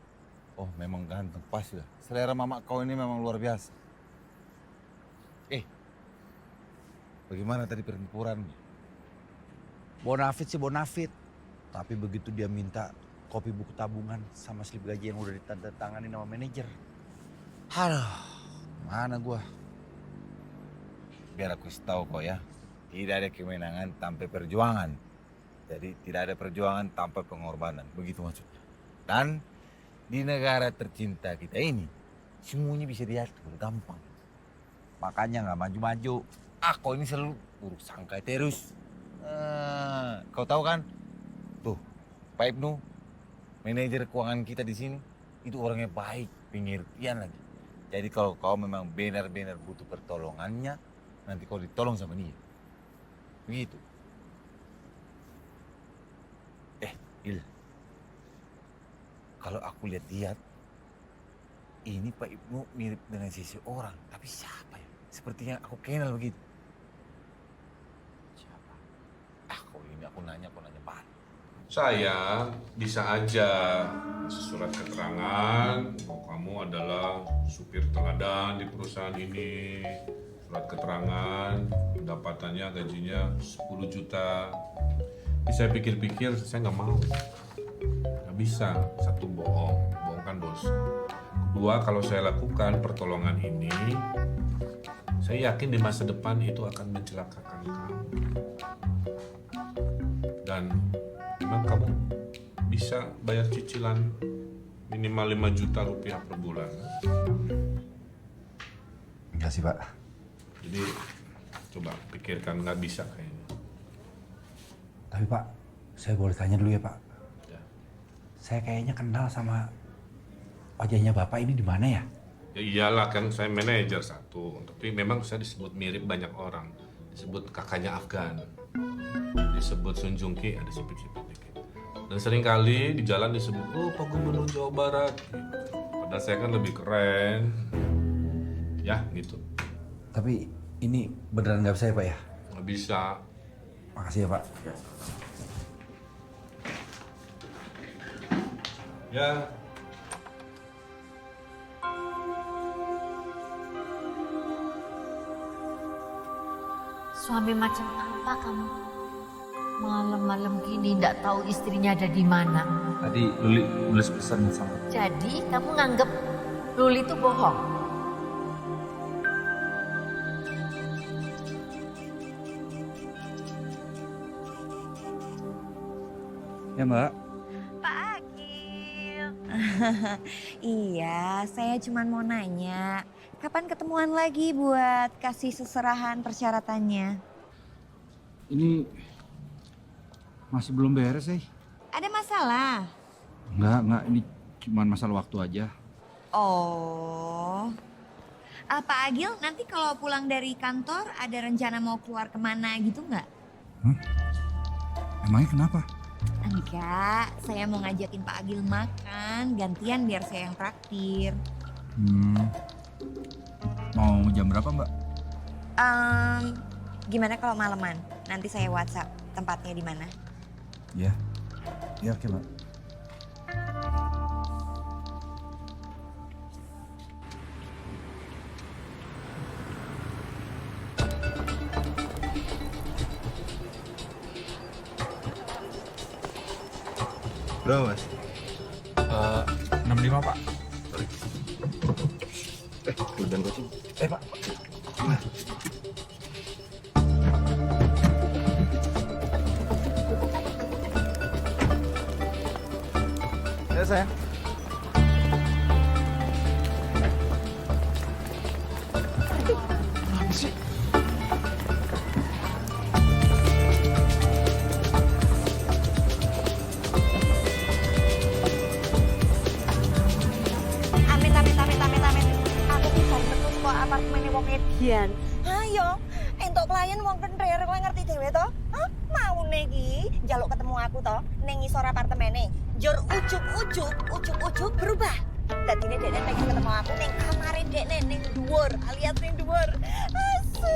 Oh memang ganteng, pas ya. Selera mama kau ini memang luar biasa. Bagaimana tadi pertempuran?
Bonafit sih bonafit. Tapi begitu dia minta kopi buku tabungan sama slip gaji yang udah ditandatangani sama manajer.
Aduh, mana gua? Biar aku tahu kok ya. Tidak ada kemenangan tanpa perjuangan. Jadi tidak ada perjuangan tanpa pengorbanan. Begitu maksudnya. Dan di negara tercinta kita ini, semuanya bisa diatur gampang.
Makanya nggak maju-maju.
Aku ini selalu buruk sangka terus. Kau tahu kan? Tuh, Pak Ibnu, manajer keuangan kita di sini, itu orangnya baik, pengertian lagi. Jadi kalau kau memang benar-benar butuh pertolongannya, nanti kau ditolong sama dia. Begitu. Il, kalau aku lihat-lihat, ini Pak Ibnu mirip dengan seseorang, tapi siapa ya? Sepertinya aku kenal begitu. Siapa? Aku nanya Pak.
Saya bisa aja surat keterangan bahwa kamu adalah supir teladan di perusahaan ini. Surat keterangan, pendapatannya gajinya 10 juta. Tapi saya pikir-pikir saya nggak mau. Nggak bisa, satu bohong kan bos. Kedua, kalau saya lakukan pertolongan ini, saya yakin di masa depan itu akan mencelakakan kamu. Dan memang kamu bisa bayar cicilan minimal 5 juta rupiah per bulan.
Enggak sih, Pak.
Jadi coba pikirkan, nggak bisa kayaknya.
Tapi Pak, saya boleh tanya dulu ya Pak? Ya. Saya kayaknya kenal sama wajahnya Bapak ini di mana ya?
Ya iyalah, kan saya manajer satu, tapi memang saya disebut mirip banyak orang. Disebut kakaknya Afgan, disebut Sun Jungki, ada sipit-sipit dikit. Dan seringkali di jalan disebut, oh Pak Gubernur Jawa Barat. Gitu. Padahal saya kan lebih keren. Ya gitu.
Tapi ini beneran nggak bisa ya Pak ya?
Nggak bisa.
Makasih ya Pak.
Ya.
Suami macam apa kamu? Malam-malam gini ndak tahu istrinya ada di mana.
Tadi Luli nulis pesan sama.
Jadi kamu nganggep Luli itu bohong?
Ya Mbak.
Pak Agil. Iya, saya cuma mau nanya, kapan ketemuan lagi buat kasih seserahan persyaratannya?
Ini masih belum beres sih.
Ada masalah?
Enggak, ini cuma masalah waktu aja.
Oh. Pak Agil, nanti kalau pulang dari kantor ada rencana mau keluar kemana gitu nggak?
Emangnya kenapa?
Enggak, saya mau ngajakin Pak Agil makan, gantian biar saya yang traktir.
Mau jam berapa Mbak?
Gimana kalau malaman? Nanti saya WhatsApp tempatnya di mana.
Ya oke Mbak.
Berapa Mas?
65 Pak.
Udah kucing.
Pak.
Ya sayang.
Apa sih?
Apartemennya wong edian. Ayo, entuk klien wong kenrir, kowe ngerti dhewe to? Hah? Mau iki njaluk ketemu aku to ning ngisor apartemene. Njur ujug berubah. Dadine dekne pengen ketemu aku ning kamare dekne ning dhuwur, alias ning dhuwur. Asu.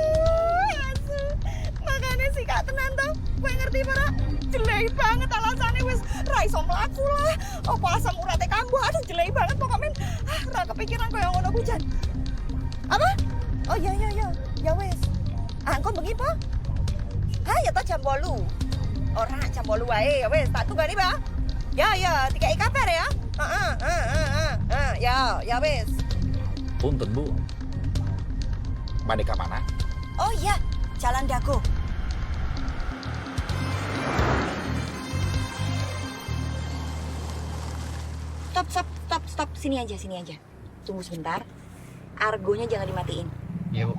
Makane sih gak tenan to. Kowe ngerti ora? Jelek banget alasane wis ra iso mlaku lah. Apa asam urate kambuh. Aduh jelek banget pokoknya. Ra kepikiran koyo ngono hujan. Apa? Oh iya. Ya wes. Engko bengi po? Ha ya to jam 8. Ora jam 8 wae ya wes tak tunggani ba. Ya, dikai kabar ya. Ya wes.
Punten Bu. Balik ke mana?
Oh iya, Jalan Dago. Stop. Sini aja. Tunggu sebentar. Argonya jangan dimatiin.
Iya, Bu.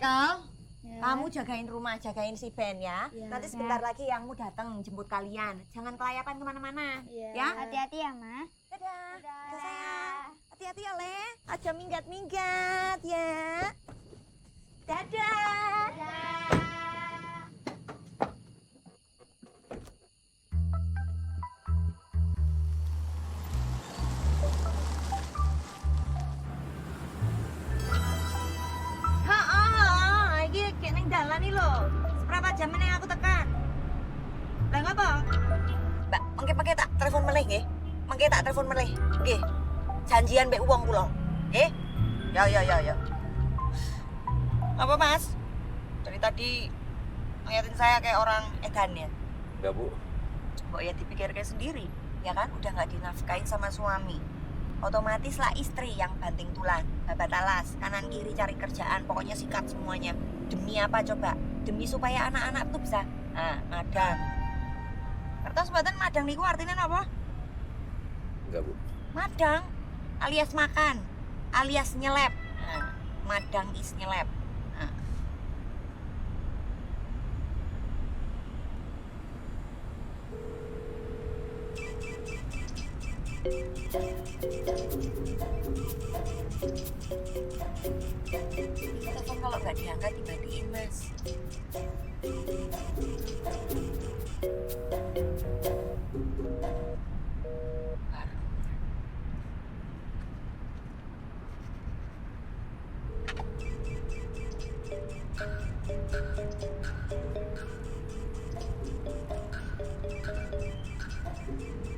Michael, kamu jagain rumah, jagain si Ben ya. Nanti sebentar lagi Yangmu datang jemput kalian. Jangan kelayapan kemana-mana, ya.
Hati-hati ya, Ma.
Dadah. Dadah sayang. Hati-hati ya, Le. Aja minggat-minggat ya. Dadah. Iki kayak neng dalan nih lo. Seberapa jam ini aku tekan? Lah ngapa? Mbak, mengke tak telepon meleh nggih. Mengke tak telepon meleh. Nggih. Janjian mbek wong kula. Nggih. Ya. Apa, Mas? Dari tadi ngeliatin saya kayak orang edan ya?
Enggak, Bu.
Mbok ya dipikirkan sendiri, ya kan? Udah nggak dinafkain sama suami. Otomatis lah istri yang banting tulang, babat alas, kanan kiri cari kerjaan, pokoknya sikat semuanya. Demi apa coba? Demi supaya anak-anak tuh bisa madang. Kertas badan madang niku artinya apa?
Enggak, Bu.
Madang alias makan, alias nyelep. Madang is nyelep. Telepon kalau nggak diangkat dimatiin, Mas.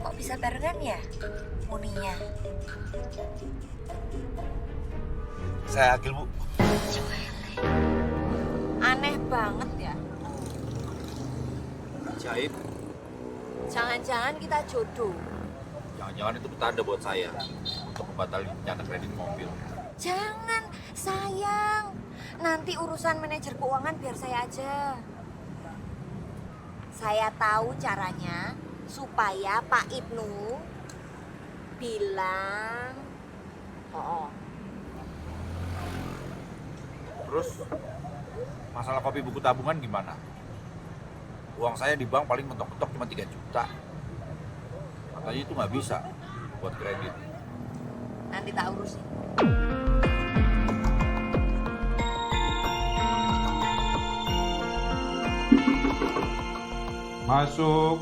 Kok bisa barengan ya, Muninya?
Saya Agil, Bu.
Aneh banget ya.
Ajaib.
Jangan-jangan kita jodoh.
Jangan-jangan itu petanda buat saya untuk membatalkan rencana kredit mobil.
Jangan, sayang. Nanti urusan manajer keuangan biar saya aja. Saya tahu caranya supaya Pak Ibnu bilang
Terus masalah kopi buku tabungan gimana? Uang saya di bank paling mentok-mentok cuma 3 juta. Katanya itu nggak bisa buat kredit.
nanti tak urusin.
Masuk.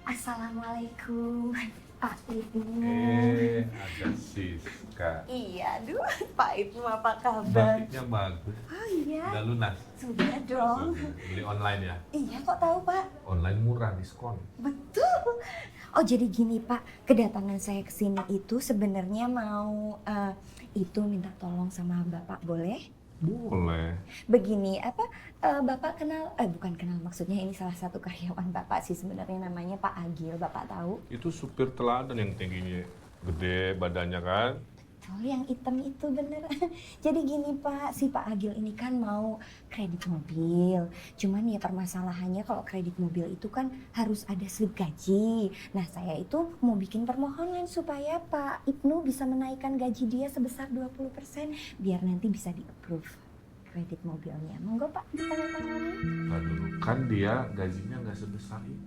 Assalamualaikum, Pak Ibnu.
Ada Siska.
Iya, aduh, Pak Ibnu apa kabar?
Batiknya bagus.
Oh iya.
Udah lunas.
Sudah dong.
Beli online ya?
Iya, kok tahu Pak?
Online murah, diskon.
Betul. Oh jadi gini Pak, kedatangan saya ke sini itu sebenarnya mau itu minta tolong sama Bapak, boleh?
Boleh.
Begini, Bapak kenal, bukan kenal, maksudnya ini salah satu karyawan Bapak sih sebenarnya, namanya Pak Agil, Bapak tahu?
Itu supir teladan yang tingginya gede badannya kan?
Oh yang hitam itu bener. Jadi gini Pak, si Pak Agil ini kan mau kredit mobil. Cuman ya permasalahannya kalau kredit mobil itu kan harus ada slip gaji. Nah saya itu mau bikin permohonan supaya Pak Ibnu bisa menaikkan gaji dia sebesar 20%. Biar nanti bisa di-approve kredit mobilnya. Monggo Pak, ditandatangani.
Nah dulu kan dia gajinya nggak sebesar itu.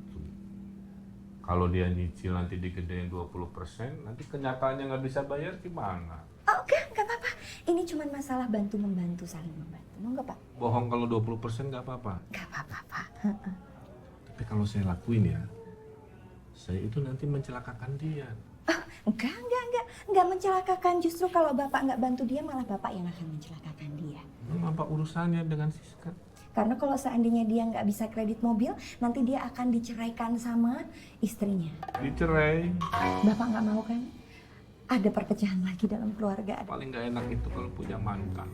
Kalau dia nyicil nanti digedein 20%, nanti kenyataannya nggak bisa bayar gimana?
Oh enggak apa-apa. Ini cuma masalah bantu-membantu, saling membantu. Monggo Pak.
Bohong kalau 20% nggak apa-apa?
Nggak apa-apa Pak.
Tapi kalau saya lakuin ya, saya itu nanti mencelakakan dia.
Enggak mencelakakan. Justru kalau Bapak nggak bantu dia, malah Bapak yang akan mencelakakan dia.
Apa urusannya dengan Siska?
Karena kalau seandainya dia nggak bisa kredit mobil, nanti dia akan diceraikan sama istrinya.
Dicerai?
Bapak nggak mau kan? Ada perpecahan lagi dalam keluarga.
Paling nggak enak itu kalau punya mantan.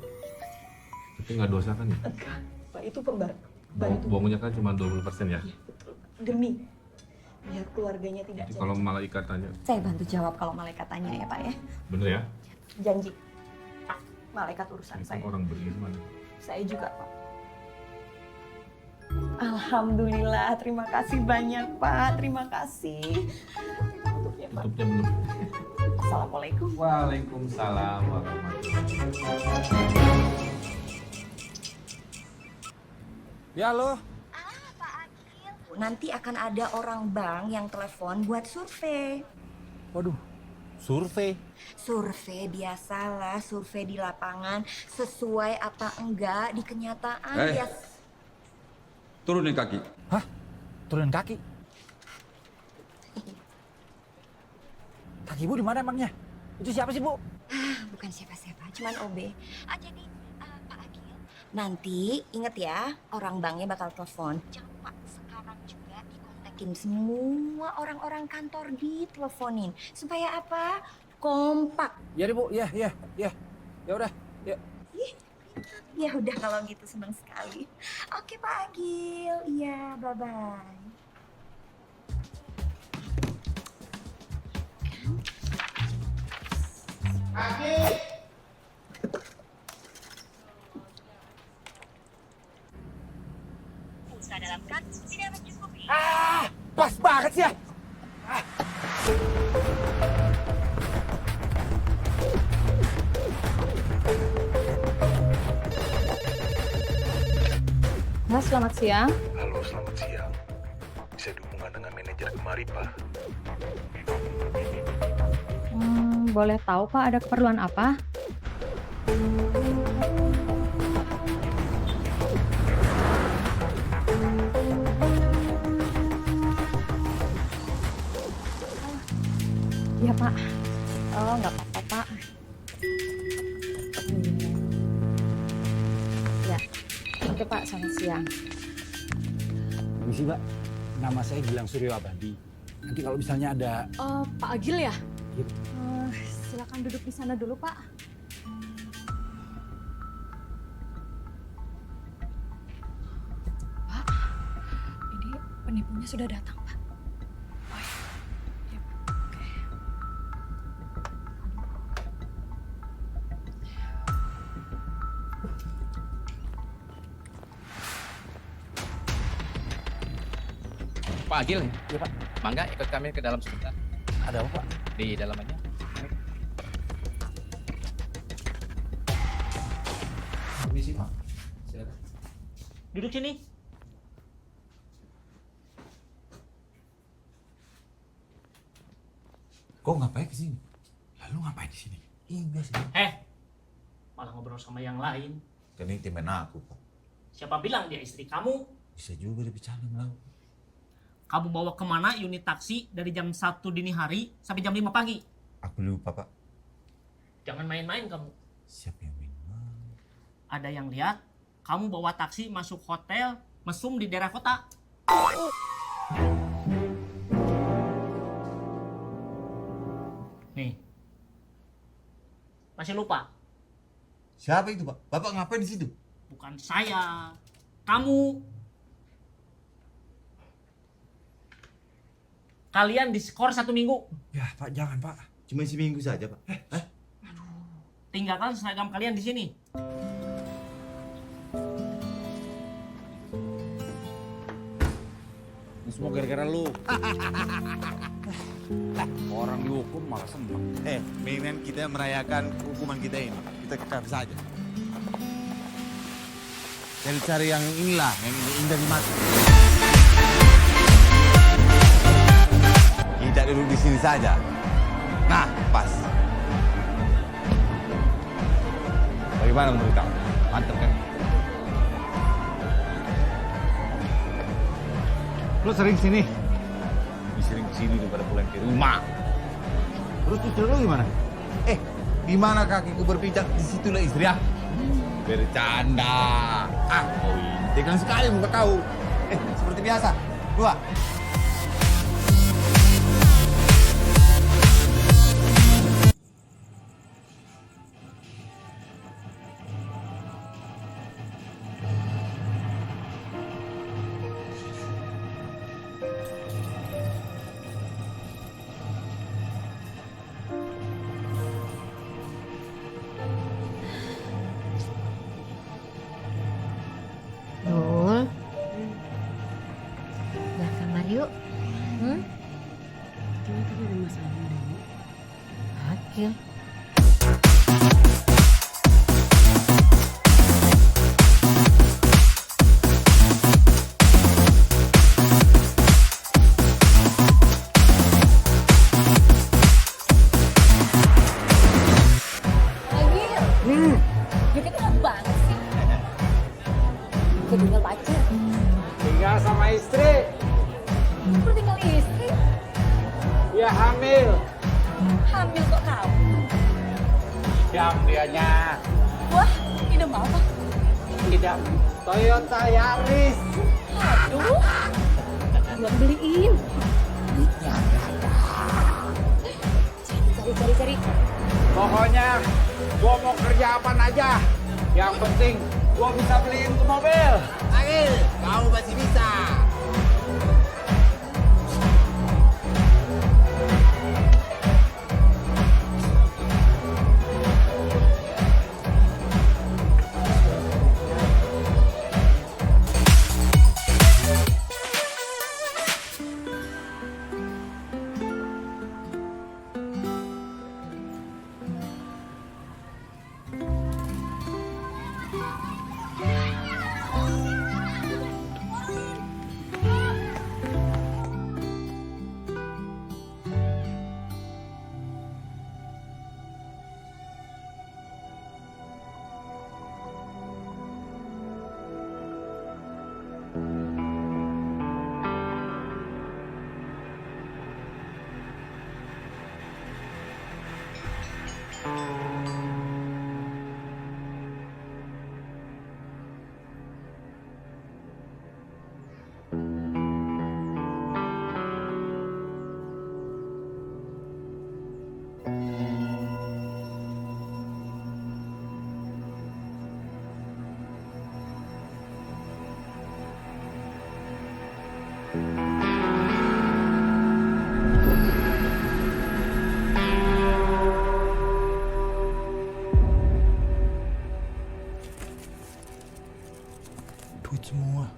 Tapi nggak dosa kan ya?
Enggak, Pak itu bantu.
Bohongnya kan cuma 20% ya?
Demi biar keluarganya tidak
Jadi kalau malaikat tanya?
Saya bantu jawab kalau malaikat tanya ya Pak ya.
Bener ya?
Janji. Malaikat urusan
Itu
saya.
orang beriman.
Saya juga Pak. Alhamdulillah, terima kasih banyak Pak, terima kasih. Tutupnya Pak.
Tutupnya belum.
Assalamualaikum.
Waalaikumsalam warahmatullahi
Ya lo.
Nanti akan ada orang bank yang telepon buat survei.
Waduh, survei?
Survei biasalah, survei di lapangan. Sesuai apa enggak di kenyataan.
Turunin kaki.
Hah? Turunin kaki? Kaki ibu di mana emangnya? Itu siapa sih, Bu?
Bukan siapa-siapa, cuman OB. Jadi Pak Agil, nanti inget ya, orang banknya bakal telepon. Jangan lupa sekarang juga dikontakin semua orang-orang kantor diteleponin. Supaya apa? Kompak.
Ya deh, Bu. Ya. Ya udah. Ya.
Ya udah kalau gitu senang sekali. Oke Pak Agil, iya bye-bye.
Agil!
Pulsa dalam kantong tidak mencukupi.
Pas banget sih ya.
Mas, selamat siang.
Halo, selamat siang. Bisa dihubungkan dengan manajer kemari, Pak?
Boleh tahu Pak ada keperluan apa? Iya Pak. Oh, nggak apa-apa Pak. Ya, oke Pak, selamat siang.
Permisi, Mbak. Nama saya Gilang Suryo Abadi. Nanti kalau misalnya ada...
Pak Agil ya?
Iya.
Silakan duduk di sana dulu Pak. Pak, ini penipunya sudah datang Pak. Oh ya. Oke.
Pak Agil, ya Pak. Mangga ikut kami ke dalam sebentar.
Ada apa Pak?
Di dalam aja.
Permisi, Pak. Silakan.
Duduk sini.
Kok ngapain ke sini? Lalu ngapain di sini? Iya, biasa.
Malah ngobrol sama yang lain.
Kan ini temen aku, Pak.
Siapa bilang dia istri kamu?
Bisa juga dibicara melau.
Kamu bawa kemana unit taksi dari jam 1 dini hari sampai jam 5 pagi?
Aku lupa, Pak.
Jangan main-main kamu.
Siapa yang main?
Ada yang lihat kamu bawa taksi masuk hotel mesum di daerah kota. Nih. Masih lupa?
Siapa itu, Pak? Bapak ngapain di situ?
Bukan saya. Kamu. Kalian diskor 1 minggu.
Ya, Pak, jangan, Pak.
Cuma seminggu saja, Pak.
Tinggalkan seragam kalian di sini.
Ini semua gara-gara lu. Orang dihukum malah senang.
Mendingan kita merayakan hukuman kita ini. Kita kekar saja. Cari yang inilah, yang indah di mata. Kita duduk di sini saja. Nah, pas. Bagaimana menurut kamu? Mantap kan? Lo sering sini? Lebih sering sini daripada pulang ke rumah. Terus istri lo gimana? Di mana kakiku berpijak, di situlah istri aku. Bercanda. Oh ini tegang sekali muka kau. Seperti biasa. 2.
Nul. Ke kamar yuk.
Cuma tadi ada masalah.
Agil.
Tinggal sama istri.
Lu tinggal istri?
Ya hamil.
Hamil kok kau?
Idam dianya.
Wah, idem apa?
Idam Toyota Yaris.
Aduh, belum beliin. Cari.
Pokoknya gua mau kerja apaan aja. Yang penting gua bisa beliin tuh mobil.
Agil, kau masih bisa.
Duit semua.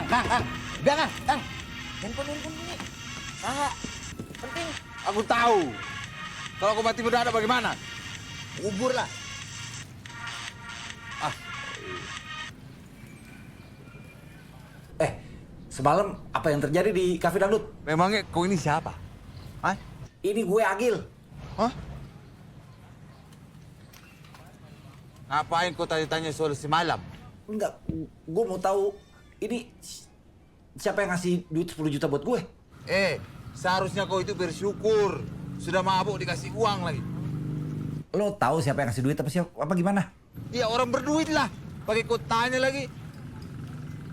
Kang. Biar Kang. Handphone ini. Penting. Aku tahu. Kalau aku mati mendadak bagaimana? Ubur lah.
Semalam apa yang terjadi di Cafe Dangdut?
Memangnya kau ini siapa? Hah?
Ini gue Agil.
Hah? Ngapain kau tanya-tanya soal semalam?
Enggak, gue mau tahu ini siapa yang ngasih duit 10 juta buat gue?
Seharusnya kau itu bersyukur. Sudah mabuk dikasih uang lagi.
Lo tahu siapa yang ngasih duit apa gimana?
Iya, orang berduit lah. Pakai kau tanya lagi.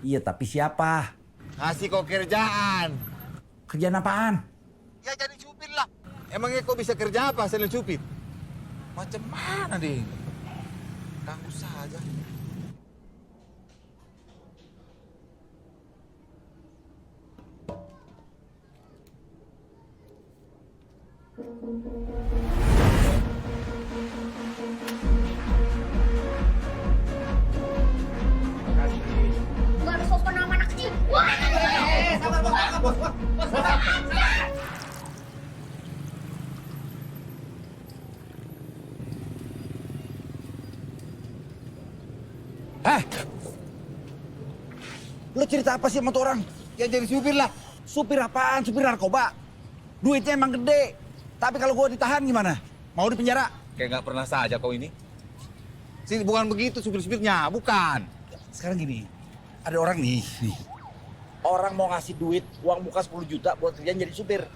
Iya, tapi siapa?
Ngasih kau kerjaan.
Kerjaan apaan?
Ya jadi supir lah. Emangnya kau bisa kerja apa selain supir? Macam mana deh? Ganggu saja.
Gak ada sopan sama anak kecil. Wah!
Sabar, bos.
Lo cerita apa sih sama tuh orang?
Ya jadi supir lah.
Supir apaan? Supir narkoba. Duitnya emang gede. Tapi kalau gue ditahan gimana? Mau di penjara?
Kayak nggak pernah saja kau ini. Sini bukan begitu supir-supirnya, bukan.
Sekarang gini, ada orang nih. Orang mau ngasih duit, uang muka 10 juta buat kerjaan jadi supir.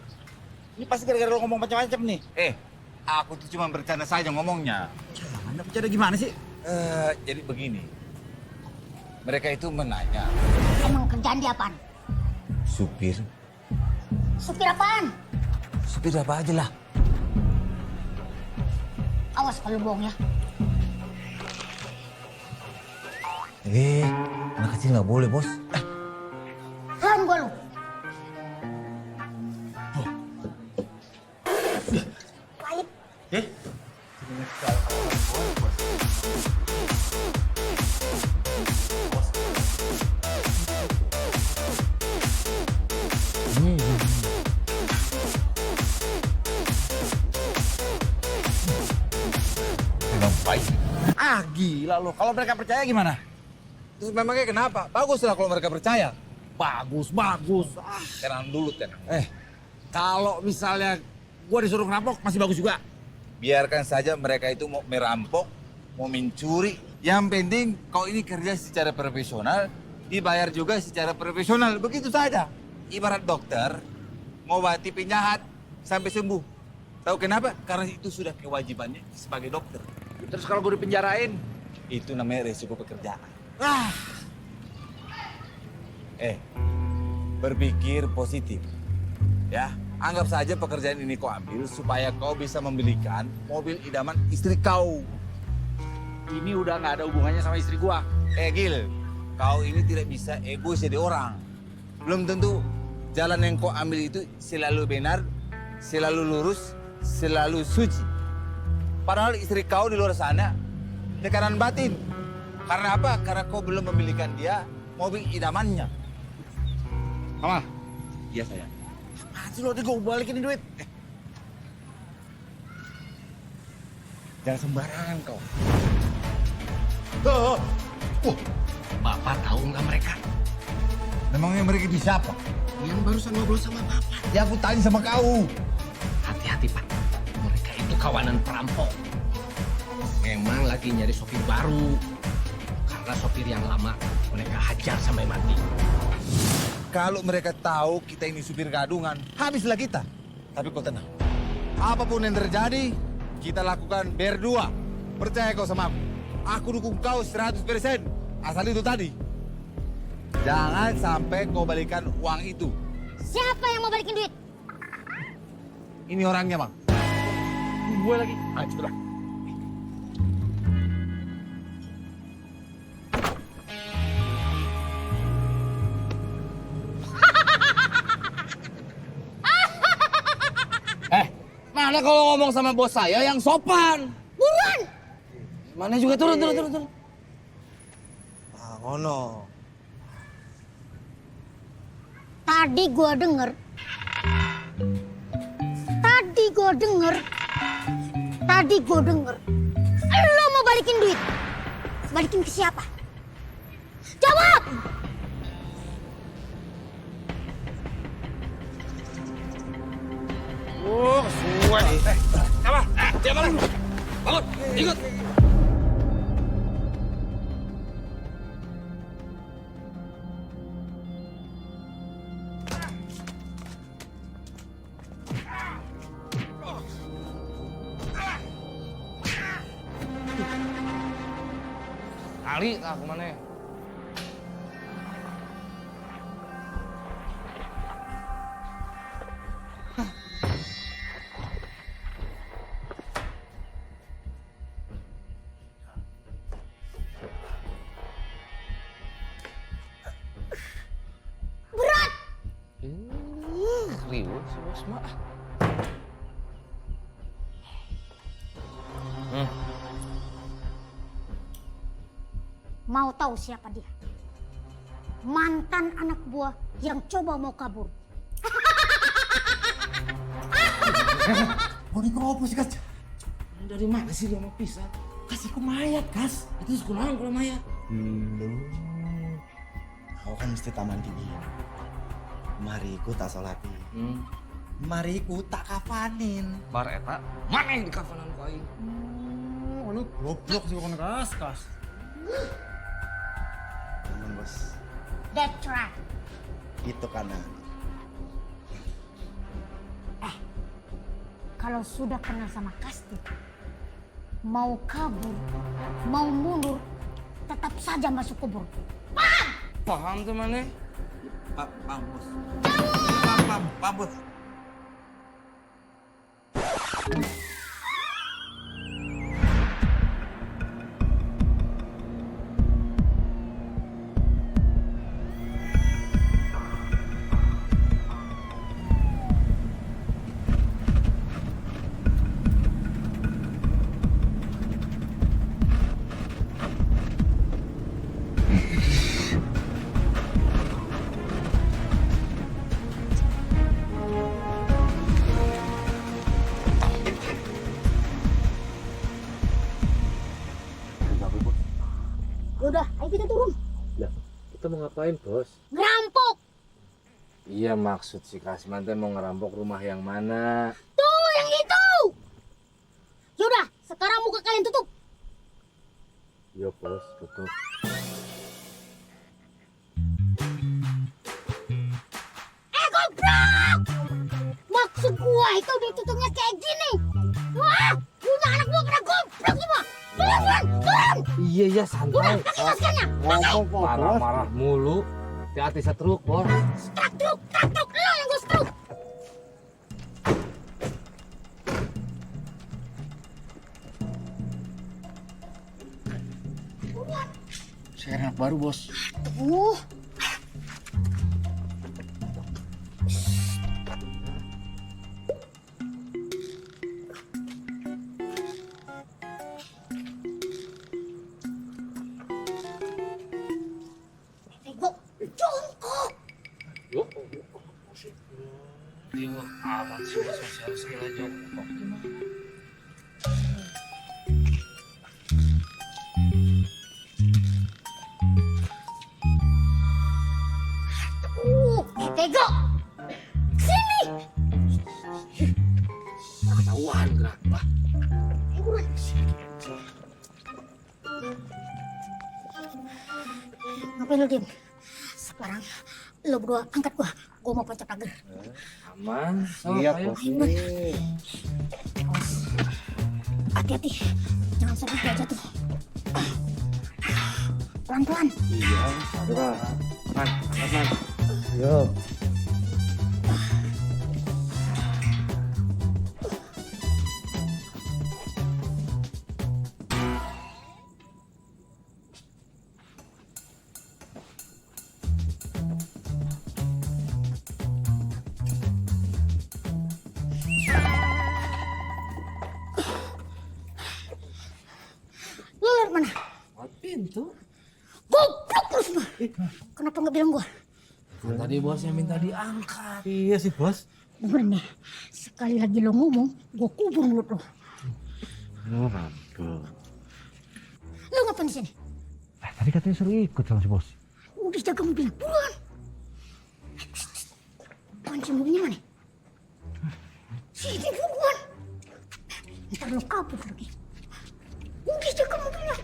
Ini pasti gara-gara lo ngomong macam-macam nih.
Aku tuh cuma bercanda saja ngomongnya.
Anda bercanda gimana sih?
Jadi begini. Mereka itu menanya.
Emang kerjaan dia apaan?
Supir.
Supir apaan?
Supir apa aja lah.
Awas kalau bohong ya.
Anak kecil nggak boleh, bos.
Lan gua lu. Balik.
Memang baik.
Gila lo. Kalau mereka percaya gimana?
Terus memangnya kenapa? Baguslah kalau mereka percaya.
Bagus, bagus.
Tenang dulu, tenang.
Kalau misalnya gua disuruh ngerampok masih bagus juga.
Biarkan saja mereka itu mau merampok, mau mencuri. Yang penting kau ini kerja secara profesional, dibayar juga secara profesional. Begitu saja. Ibarat dokter, ngobati penjahat sampai sembuh. Tahu kenapa? Karena itu sudah kewajibannya sebagai dokter.
Terus kalau gue dipenjarain?
Itu namanya resiko pekerjaan. Berpikir positif. Ya, anggap saja pekerjaan ini kau ambil supaya kau bisa membelikan mobil idaman istri kau.
Ini udah nggak ada hubungannya sama istri gua.
Gil, kau ini tidak bisa egois jadi orang. Belum tentu jalan yang kau ambil itu selalu benar, selalu lurus, selalu suci. Padahal istri kau di luar sana tekanan batin. Karena apa? Karena kau belum membelikan dia mobil idamannya.
Kamal?
Iya sayang.
Apaan sih lo, gue balikin duit.
Jangan sembarangan kau.
Bapak tahu nggak mereka?
Memangnya mereka di siapa?
Yang barusan ngobrol sama Bapak.
Ya aku tanya sama kau.
Hati-hati Pak, mereka itu kawanan perampok. Memang lagi nyari sopir baru. Karena sopir yang lama mereka hajar sampai mati.
Kalau mereka tahu kita ini supir gadungan, habislah kita. Tapi kau tenang. Apapun yang terjadi, kita lakukan berdua. Percaya kau sama aku. Aku dukung kau 100%. Asal itu tadi. Jangan sampai kau balikan uang itu.
Siapa yang mau balikin duit?
Ini orangnya, Bang.
Gue lagi. Ayo lah.
Mana kalau ngomong sama bos saya yang sopan?
Buruan!
Mana juga turun.
Ngono.
Tadi gua denger lo mau balikin duit. Balikin ke siapa? Jawab!
Oh, kesuwen. Apa? Dia malah. Bangun, ikut.
Ali, tak kemana?
Berat!
Riwuh si bos mah.
Mau tahu siapa dia? Mantan anak buah yang coba mau kabur.
Mau dikopo sih, Kas? Dari mana sih dia mau pisah? Kasih ke mayat, Kas. Itu sekolah kalau mayat.
Kau kan mesti taman tinggi. Mariku tak sholati. Mariku tak kafanin.
Bar eta, mana yang di kafanan ku aing?
Lu goblok sih kon Kas. Aman, Bos.
That's right.
Itu kanan.
Kalau sudah kenal sama Kasti, mau kabur, mau mundur, tetap saja masuk kubur. Paham?
Paham tuh mana?
Paham, Bos. Paham, Bos.
Udah, ayo kita turun.
Lah, kita mau ngapain, Bos?
Ngerampok!
Iya, maksud si Kasman teh mau ngerampok rumah yang mana?
Tuh, yang itu. Yaudah, sekarang muka kalian tutup.
Iya, Bos, tutup.
Goblok! Maksud gua itu ditutupnya kayak gini. Wah, punya anak gua kena goblok semua. Turun!
Iya, santai.
Kaki-kakinya.
Marah-marah mulu. Hati-hati setruk, Bos.
Truk. Lo yang gua struk.
Saya anak baru, Bos.
Tuh. Ego, jongkok.
Yuk. Iya, amat sih, Bos. Saya jongkok.
Ego. Sini.
Ketahuan gerak, Pak.
Ngapain lu diem? Sekarang lo berdua angkat gua mau pencet pagar.
Aman. Iya, Bos.
Hati-hati, jangan sampai gua jatuh. Pelan-pelan.
Iya, sabar. Man. Yo.
Lu lewat mana?
Pintu.
Goblok terus mah. Kenapa nggak bilang gua?
Kan tadi bos yang minta diangkat.
Iya sih, Bos.
Dengerin nih, sekali lagi lo ngomong, gua kubur mulut lo.
Oh, ampun.
Lo ngapain di sini?
Tadi katanya suruh ikut sama si bos.
Udah jaga mobil, buruan. Kunci mobilnya mana? Sini buruan. Ntar lo kabur lagi. Udah jaga mobilnya.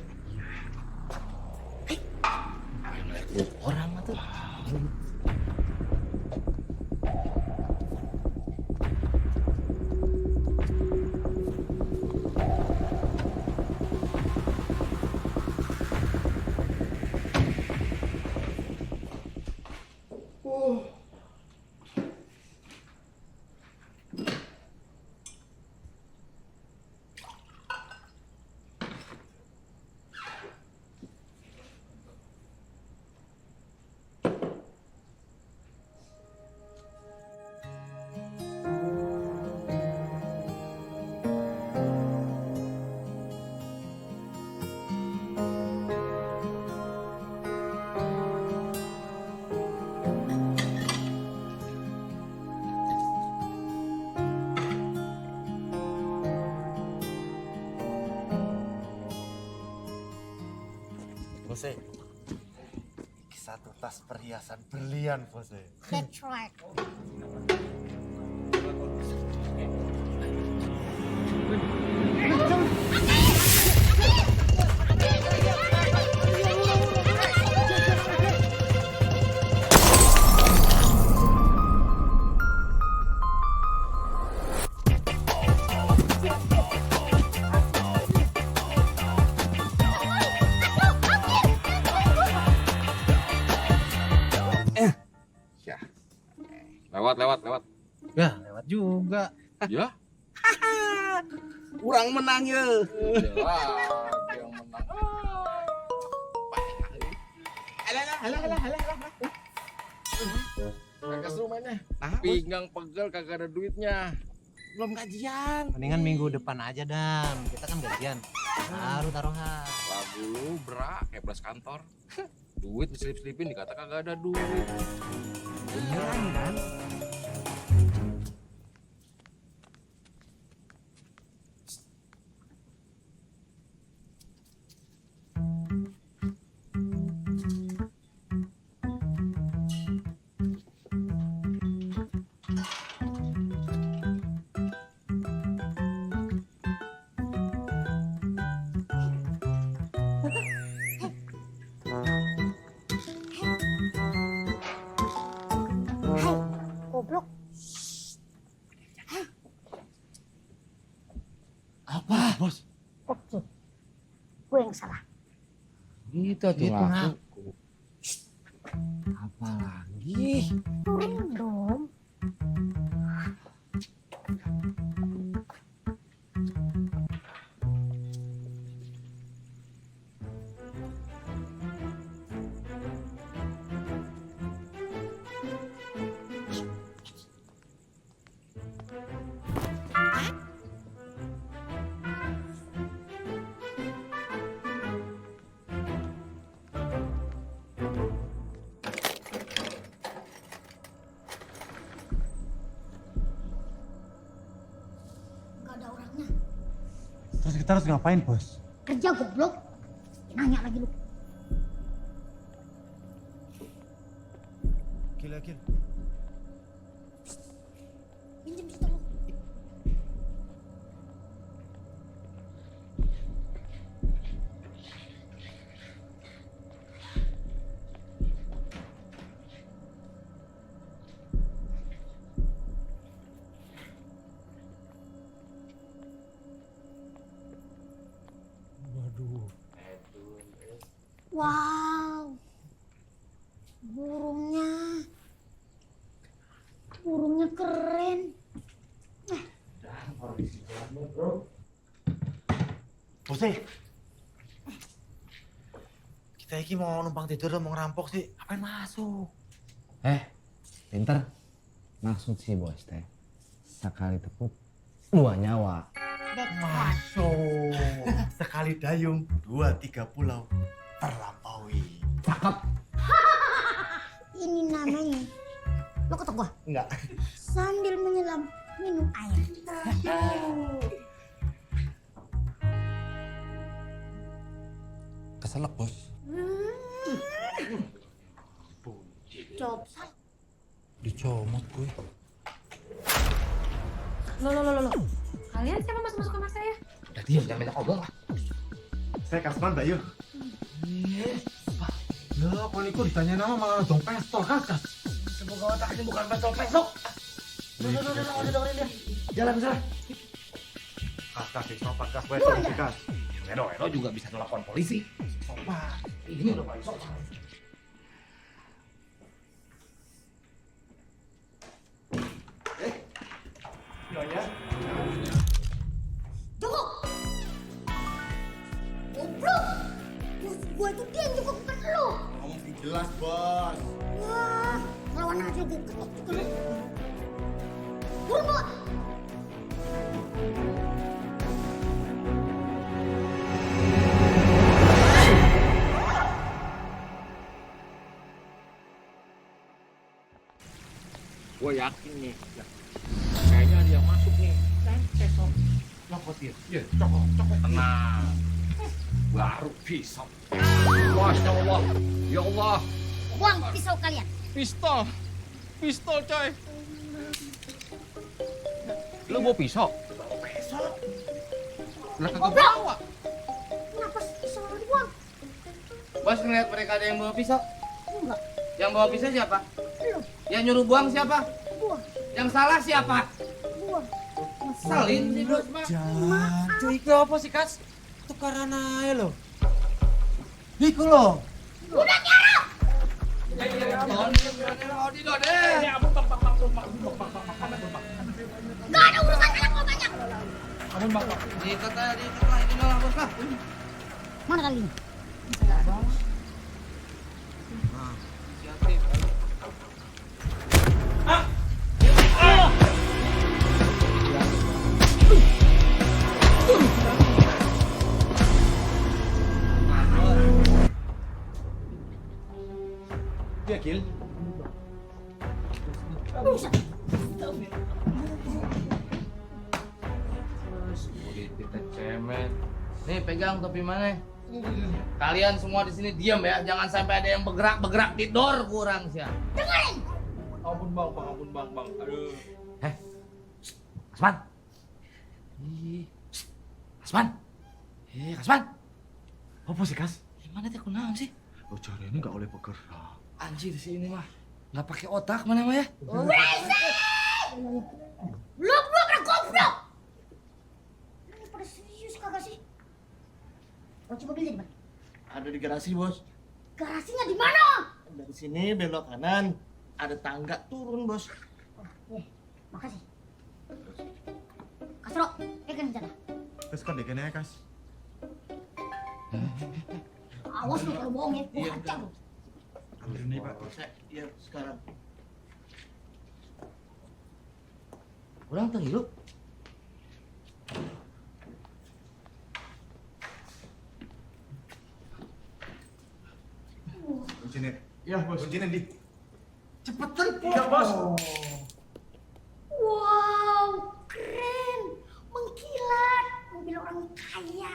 Orang tuh.
Bose, satu tas perhiasan berlian, Bose.
That's right.
Lewat.
Ya, lewat juga.
Ya.
Kurang menang ya.
Yang menang.
Alah.
Kagak seru mainnya. Pinggang pegel kagak ada duitnya.
Belum gajian.
Mendingan minggu depan aja, Dan. Kita kan gajian. Baru taruhan.
Lagu lu berak kayak beras kantor. Duit diselip-selipin dikata kagak ada duit.
Beneran kan?
Wah, bos.
Oke, gue yang salah.
Gitu tuh
Gitu,
aku. Apa lagi?
Turun dong. Gak ada orangnya.
Terus kita harus ngapain, bos?
Kerja goblok. Nanya lagi lu.
Gila.
Pinjem pistol lu.
Waduh.
Wow. Burungnya keren.
Bos, kita iki mau numpang tidur mau ngerampok sih. Ngapain masuk?
Pinter. Maksud si bos teh, sekali tepuk 2 nyawa.
Masuk. Sekali dayung, 2-3 pulau terlampaui.
Cakep.
Ini namanya. Lo ketok gua?
Enggak.
Sambil menyelam minum air.
Keselak, bos.
Copsat.
Dicomot gue.
Loh. Kalian siapa masuk kamar saya?
Udah diam, jangan banyak obrol.
Saya Kasman, Mbak Yu.
Ya, kalau niku ditanya nama malah dong pistol kakas.
Semoga otak ini bukan pistol pesok. Udah dengerin dia. Jalan.
Kas, sopan kas, gue kas.
Edo juga bisa telepon polisi. Sopan. Ini udah paling sopan.
Joko! Goblok! Maksud gue itu dia yang Joko, bukan lo.
Ngomong jelas, bos.
Wah, lawan aja gue ketok juga lo. Burung bawa!
Gue yakin nih. Kayaknya ada yang masuk nih. Besok. Cokot dia. Iya, cokot. Tenang. Baru pisau. Masya Allah. Ya Allah.
Buang pisau kalian.
Pistol coy. Lu bawa pisau? Lah kagak bawa.
Kenapa pisau lo dibuang?
Bos ngeliat mereka ada yang bawa pisau?
Enggak.
Yang bawa pisau siapa?
Lu.
Yang nyuruh buang siapa?
Buang.
Yang salah siapa?
Buang.
Salin sih bos.
Jangan. Cuy, itu apa sih, Kas? Tukaran aja lo. Iku lo.
Udah nyara! Gak ada urusan anak lo banyak.
Diikat lah, ini malah bos lah.
Mana kali ini?
Ya, Gil. Kita cemen. Nih pegang topi mana? Kalian semua di sini diam ya, jangan sampai ada yang bergerak tidur kurang sih.
Dengerin.
Ampun bang. Aduh. Kasman. Kasman.
Apa sih, Kas?
Gimana teh kunaon sih?
Lo cari ini nggak boleh bergerak.
Anjir sih ini mah. Nggak pakai otak mana mah ya?
Berisik! Blok, goblok! Ini pada serius
Ada di garasi, Bos.
Garasinya di mana?
Dari sini belok kanan, ada tangga turun, Bos.
Makasih. Kasro, pegang jalan.
Terus kan dekannya, Kas.
Awas lu kalau bohong ya, gua hancur lu.
Ambil ini, Pak. Iya, sekarang. Orang tenghirup.
Kuncinya.
Iya, Bos.
Kuncinya di.
Cepetan,
Iya, Bos.
Wow, keren, mengkilat, mobil orang kaya.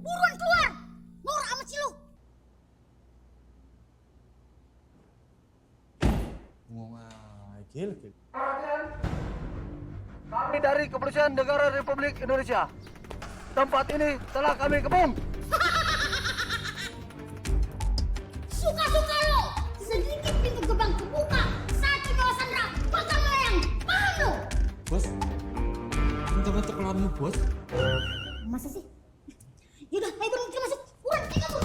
Buruan keluar, Nur amat sih lu.
Kami dari Kepolisian Negara Republik Indonesia. Tempat ini telah kami kepung.
Suka-suka lo, sedikit pintu gerbang kebuka, satu nyawa Sandra bakal melayang. Paham lo?
Bos. Bentar-bentar keluarmu, Bos.
Masa sih? Yaudah, ayo bareng kita masuk. Buruan, kita kabur.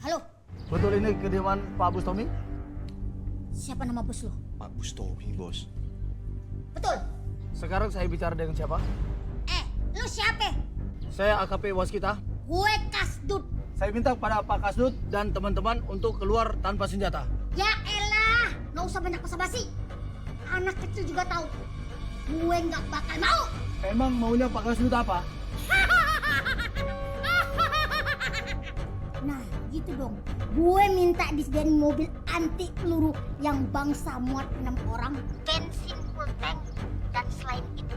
Halo,
Betul ini kediaman Pak Bus Tommy?
siapa nama bos lo?
Pak Bustomi, Bos.
Betul.
Sekarang saya bicara dengan siapa?
Lu siapa?
Saya AKP Waskita.
Gue Kasdut.
Saya minta kepada Pak Kasdut dan teman-teman untuk keluar tanpa senjata.
Ya elah, nggak usah banyak basa-basi. Anak kecil juga tahu. Gue nggak bakal mau.
Emang maunya Pak Kasdut apa?
Nah, gitu dong. Gue minta disediain mobil anti peluru yang bangsa muat 6 orang, bensin full tank, dan selain itu,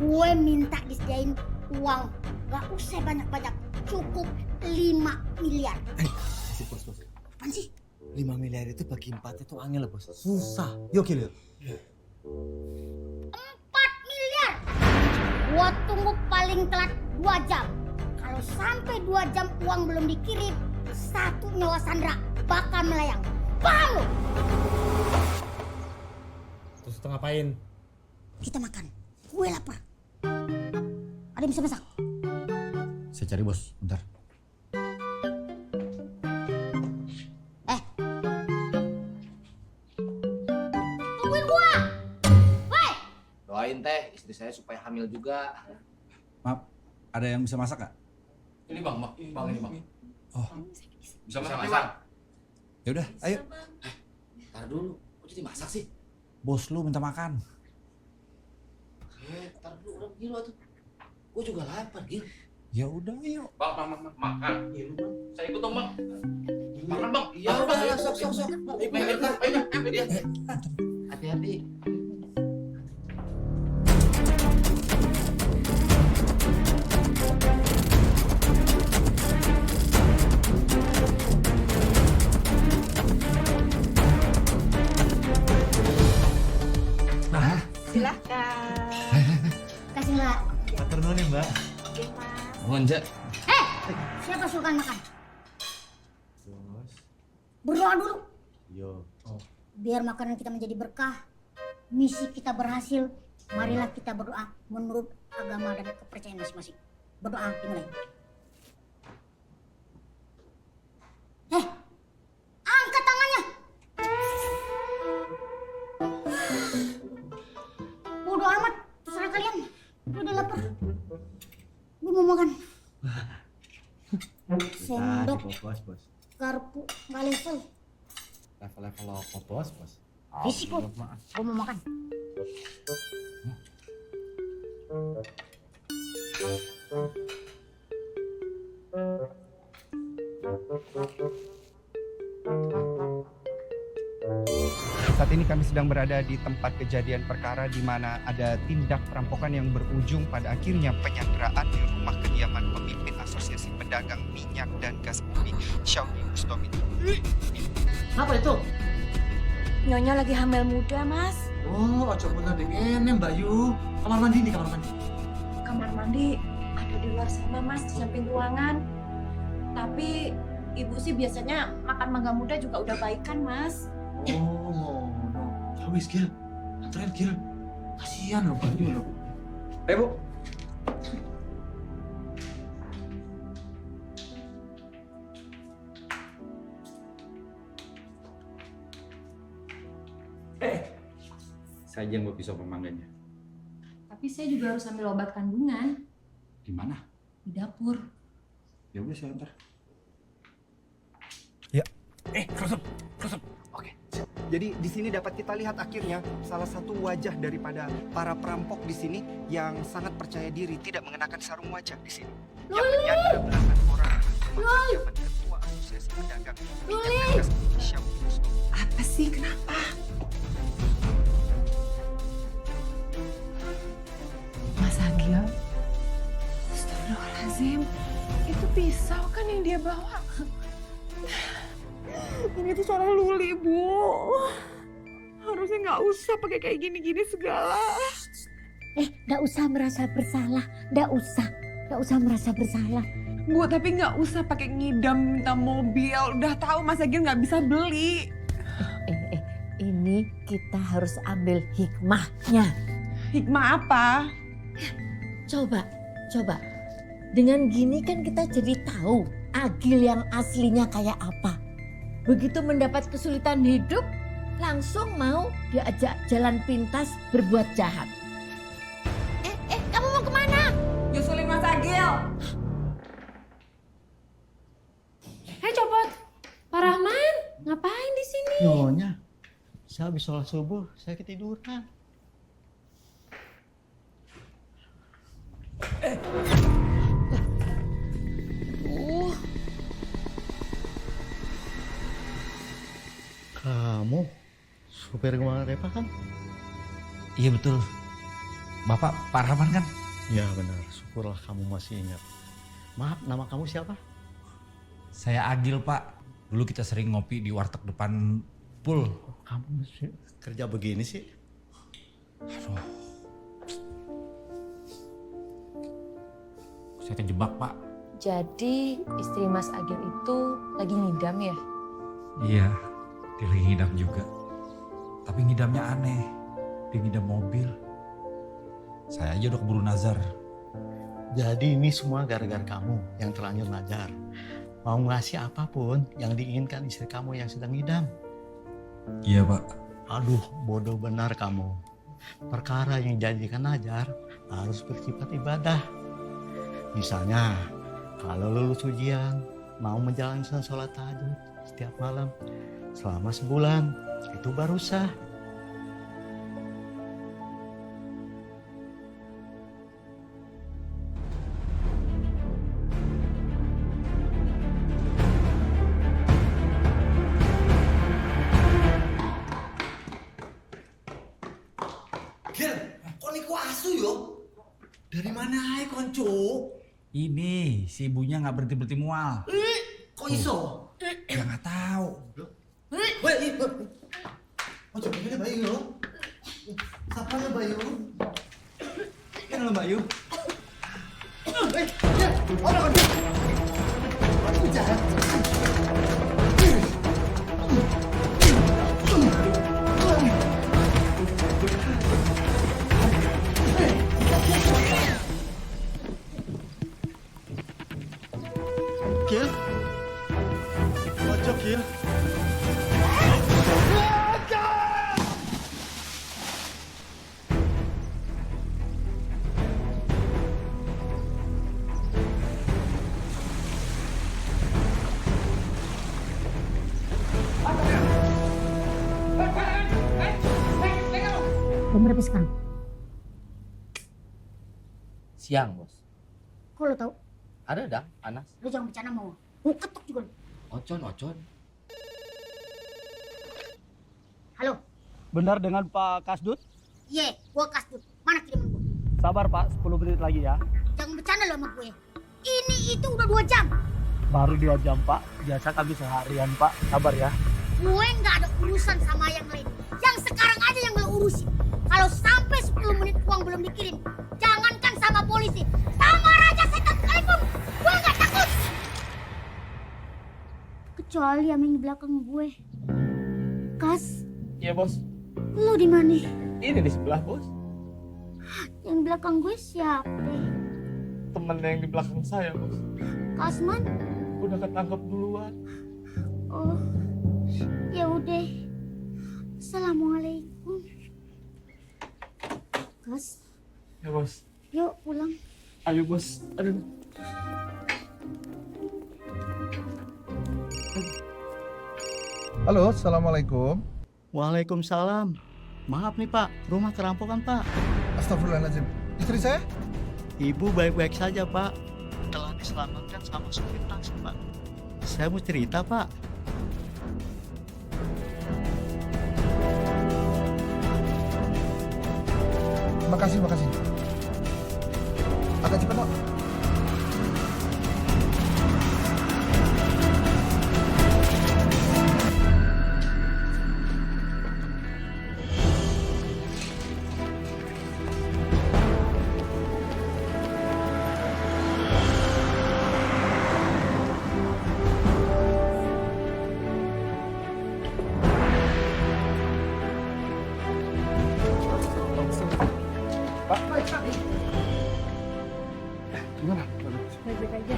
gue minta disediain uang. Gak usah banyak-banyak, cukup 5 miliar.
Bos.
Apaan sih?
5 miliar itu bagi 4 itu angel, Bos. Susah. Yuk, Gil.
4 miliar. Gue tunggu paling telat 2 jam. Kalau sampai 2 jam uang belum dikirim, 1 nyawa Sandra bakal melayang. Paham lo?
Terus kita ngapain?
Kita makan. Gue lapar. Ada yang bisa masak?
Saya cari, Bos. Bentar.
Tungguin gua. Woi.
Doain teh istri saya supaya hamil juga.
Maaf, ada yang bisa masak nggak?
Ini bang, ini bang.
Oh,
Bisa masak.
ya udah, ayo.
Ntar dulu, kok jadi masak sih?
Bos lu minta makan.
Ntar dulu orang gila tuh. Gue juga lapar, Gil.
Ya udah, ayo.
Bang, makan. Iya lu bang. Saya ikut dong bang. Makan bang. Iya
udah,
bang.
sok.
Ayo. Hati-hati.
Silahkan. Kasih Mbak.
Matur nuwun nih, Mbak.
Monja.
Siapa suka makan?
Bos.
Berdoa dulu.
Yo.
Biar makanan kita menjadi berkah. Misi kita berhasil. Marilah kita berdoa menurut agama dan kepercayaan masing-masing. Berdoa dimulai. Angkat tangannya. Bodoh amat, terserah kalian. Gue udah lapar. Gue mau makan. Sendok,
bos.
garpu, nggak level.
Level-level apa bos?
Risiko, gue mau makan.
Saat ini kami sedang berada di tempat kejadian perkara di mana ada tindak perampokan yang berujung pada akhirnya penyanderaan di rumah kediaman pemimpin Asosiasi Pedagang Minyak dan Gas Bumi, Syaudi Bustomi.
Apa itu?
Nyonya lagi hamil muda, Mas.
Oh, ojo bener deh ngene Mbak Yu. Kamar mandi nih, kamar mandi.
Kamar mandi ada di luar sana, Mas, di samping ruangan. Tapi ibu sih biasanya makan mangga muda juga udah baikan, Mas.
Oh, no. Ya wis, Gil. Anterin, Gil. Kasihan loh Mbak Yu loh. Ayo, Bu.
Saya yang mau pisau pemangganya.
Tapi saya juga harus ambil obat kandungan
Di mana?
di dapur.
Ya udah saya antar.
Close up. Oke. Jadi di sini dapat kita lihat akhirnya salah satu wajah daripada para perampok di sini yang sangat percaya diri tidak mengenakan sarung wajah di sini. Yang menyandra belasan orang termasuk jabat ketua Asosiasi Pedagang Minyak dan Gas Indonesia.
Apa sih? Kenapa? Mas Agil, astagfirullahaladzim, itu pisau kan yang dia bawa? Ini tuh salah Luli, Bu. Harusnya nggak usah pakai kayak gini-gini segala.
Nggak usah merasa bersalah. Nggak usah merasa bersalah.
Bu, tapi nggak usah pakai ngidam minta mobil. Udah tahu Mas Agil nggak bisa beli.
Ini kita harus ambil hikmahnya.
Hikmah apa?
Coba. Dengan gini kan kita jadi tahu Agil yang aslinya kayak apa. Begitu mendapat kesulitan hidup, langsung mau diajak jalan pintas berbuat jahat. Kamu mau kemana?
Nyusulin Mas Agil.
Hei Copot, Pak Rahman, ngapain di sini?
Nyonya, saya habis sholat subuh, saya ketiduran. Kamu supir kemana Repa kan?
Iya betul. Bapak Pak Rahman kan?
Ya benar, syukurlah kamu masih ingat. Maaf, nama kamu siapa?
Saya Agil, Pak. Dulu kita sering ngopi di warteg depan pool.
Kamu masih kerja begini sih?
Aduh. Saya kejebak, Pak.
Jadi istri Mas Agil itu lagi ngidam ya?
Iya, dia lagi ngidam juga. Tapi ngidamnya aneh. Dia ngidam mobil. Saya aja udah keburu nazar.
Jadi ini semua gara-gara kamu yang terlanjur nazar. Mau ngasih apapun yang diinginkan istri kamu yang sedang ngidam.
Iya, Pak.
Aduh, bodoh benar kamu. Perkara yang dijadikan nazar harus bersifat ibadah. Misalnya, kalau lulus ujian, mau menjalankan sholat tahajud setiap malam selama sebulan, itu baru sah.
Gil, kok niku asu yo? Dari mana ae konco?
Ini si ibunya nggak berhenti mual.
Kok iso?
Ya nggak tahu.
Weh, ojo begini Bayu yo. Sapanya Bayu. Ini loh Bayu. Orang aku jahat.
Kacau, Gil.
Jam berapa sekarang?
Siang, Bos.
Kok lo tau?
Ada dah, panas.
Lo jangan bercanda mau. Gue ketuk juga.
Ocon.
Halo?
Benar dengan Pak Kasdut?
Iya, gue Kasdut. Mana kiriman gue?
Sabar Pak, 10 menit lagi ya.
Jangan bercanda lo sama gue. Ini itu udah 2 jam.
Baru 2 jam Pak, biasa kami seharian Pak. Sabar ya.
Gue nggak ada urusan sama yang lain. Yang sekarang aja yang lo urusin. Kalau sampai 10 menit uang belum dikirim, jangankan sama polisi, sama Raja Setan sekalipun, gue nggak takut. Kecuali yang di belakang gue. Kas,
Iya, Bos.
lo di mana?
Ini di sebelah, Bos.
Yang di belakang gue siapa?
Temen yang di belakang saya, Bos.
Kasman?
Udah ketangkep duluan.
Oh, ya udah. Assalamualaikum. Kas,
Ya, Bos.
yuk pulang.
Ayo, Bos. Aduh.
Halo, assalamualaikum.
Waalaikumsalam. Maaf nih Pak, rumah kerampokan Pak.
Astagfirullahaladzim. Istri saya?
Ibu baik-baik saja Pak. Telah diselamatkan sama supir taksi Pak. Saya mau cerita Pak.
Makasih. Agak cepat, Pak. Gimana?
Baik-baik aja.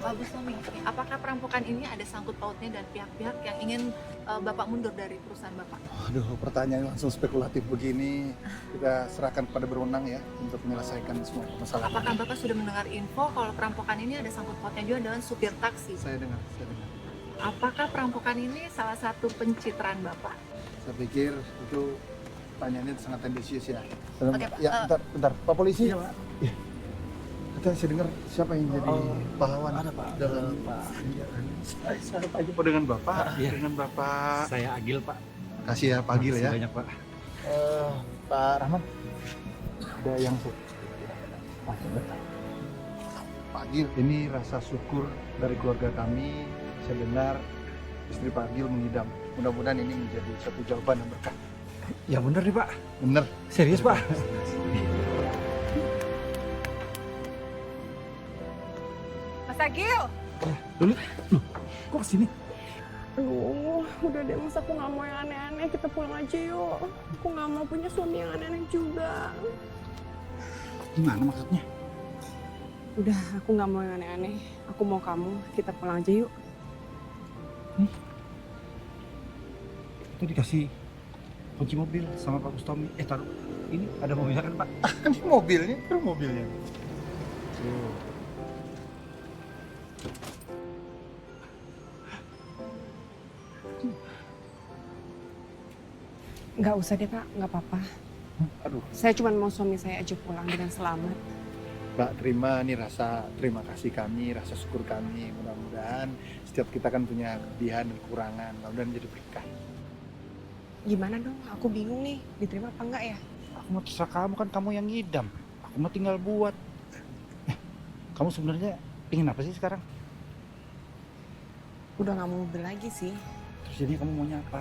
Pak Bustami, apakah perampokan ini ada sangkut pautnya dan pihak-pihak yang ingin Bapak mundur dari perusahaan Bapak?
Aduh, pertanyaan langsung spekulatif begini. Kita serahkan kepada berwenang ya untuk menyelesaikan semua masalah.
Apakah Bapak sudah mendengar info kalau perampokan ini ada sangkut pautnya juga dengan supir taksi?
Saya dengar.
Apakah perampokan ini salah satu pencitraan Bapak?
Saya pikir itu pertanyaannya sangat tendensius ya.
Oke, Pak.
Ya, bentar. Pak polisi. Iya, Pak. Ya. Kita saya dengar siapa yang jadi pahlawan
ada Pak
dalam
Pak.
Saya Pak Jumpa dengan Bapak, dengan Bapak.
Saya Agil Pak.
Kasih ya Pak Agil ya.
Banyak Pak.
Pak Rahman. Ada yang Pak Agil, ini rasa syukur dari keluarga kami. Saya dengar istri Pak Agil mengidam. Mudah-mudahan ini menjadi satu jawaban yang berkah.
Ya bener nih Pak.
Bener.
Serius Pak.
Mas Agil!
Dulu, kok kesini?
Aduh, udah deh Mas, aku gak mau yang aneh-aneh. Kita pulang aja yuk. Aku gak mau punya suami yang aneh-aneh juga.
Gimana maksudnya?
Udah, aku gak mau yang aneh-aneh. Aku mau kamu. Kita pulang aja yuk.
Itu dikasih kunci mobil sama Pak Bustami. Taruh. Ini ada mobilnya kan Pak?
Ini mobilnya, itu mobilnya. Tuh.
Nggak usah deh Pak, nggak apa-apa.
Aduh.
Saya cuma mau suami saya aja pulang dengan selamat.
Mbak, terima nih rasa terima kasih kami, rasa syukur kami. Mudah-mudahan setiap kita kan punya kelebihan dan kekurangan. Mudah-mudahan jadi berkah.
Gimana dong? Aku bingung nih, diterima apa enggak ya?
Aku mau terserah kamu, kan kamu yang ngidam. Aku mau tinggal buat. Kamu sebenarnya ingin apa sih sekarang?
Udah nggak mau mobil lagi sih.
Terus jadi kamu maunya apa?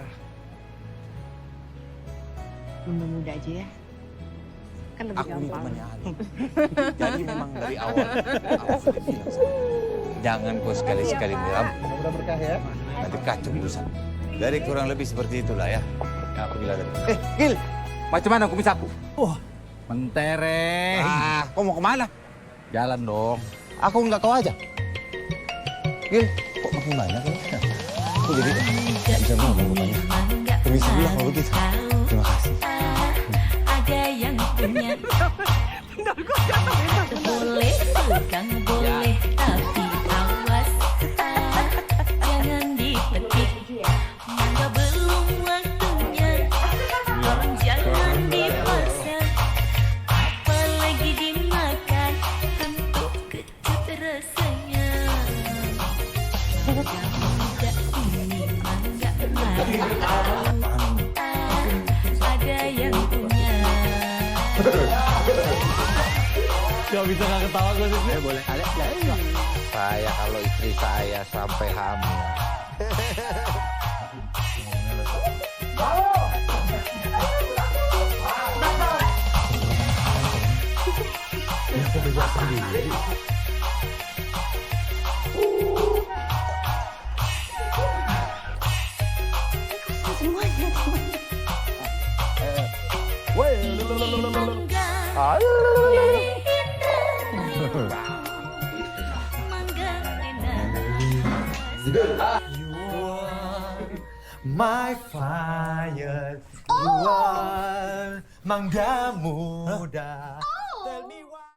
Muda-muda aja ya. Kan lebih
Aku ini
gampang.
temannya Ali. Jadi memang dari awal sudah bilang sama kamu, jangan kau sekali-sekali meram.
Mudah berkah ya.
Nanti kacau urusan. Dari kurang lebih seperti itulah ya. Yang aku bilang tadi.
Gil, macam mana kumis aku?
Wah, mentereng.
Ah, kau mau kemana?
Jalan dong.
Aku nggak kau ajak. Gil, kok makin banyak ya? Aku jadi nggak bisa ngomong rupanya. Permisi dulu kalau begitu. Terima kasih.
Ada yang punya. Boleh tukang boleh, tapi awas jangan dipetik. Mangga belum waktunya, jangan dipasang. Apalagi dimakan, tentu kecut rasanya. Mangga ini mangga baru, ada yang punya.
Gak bisa nggak ketawa gue sih. Boleh kali ya. Saya kalau istri saya sampai hamil. Aku bebas sendiri.
Semuanya.
My fire, you are mangga muda.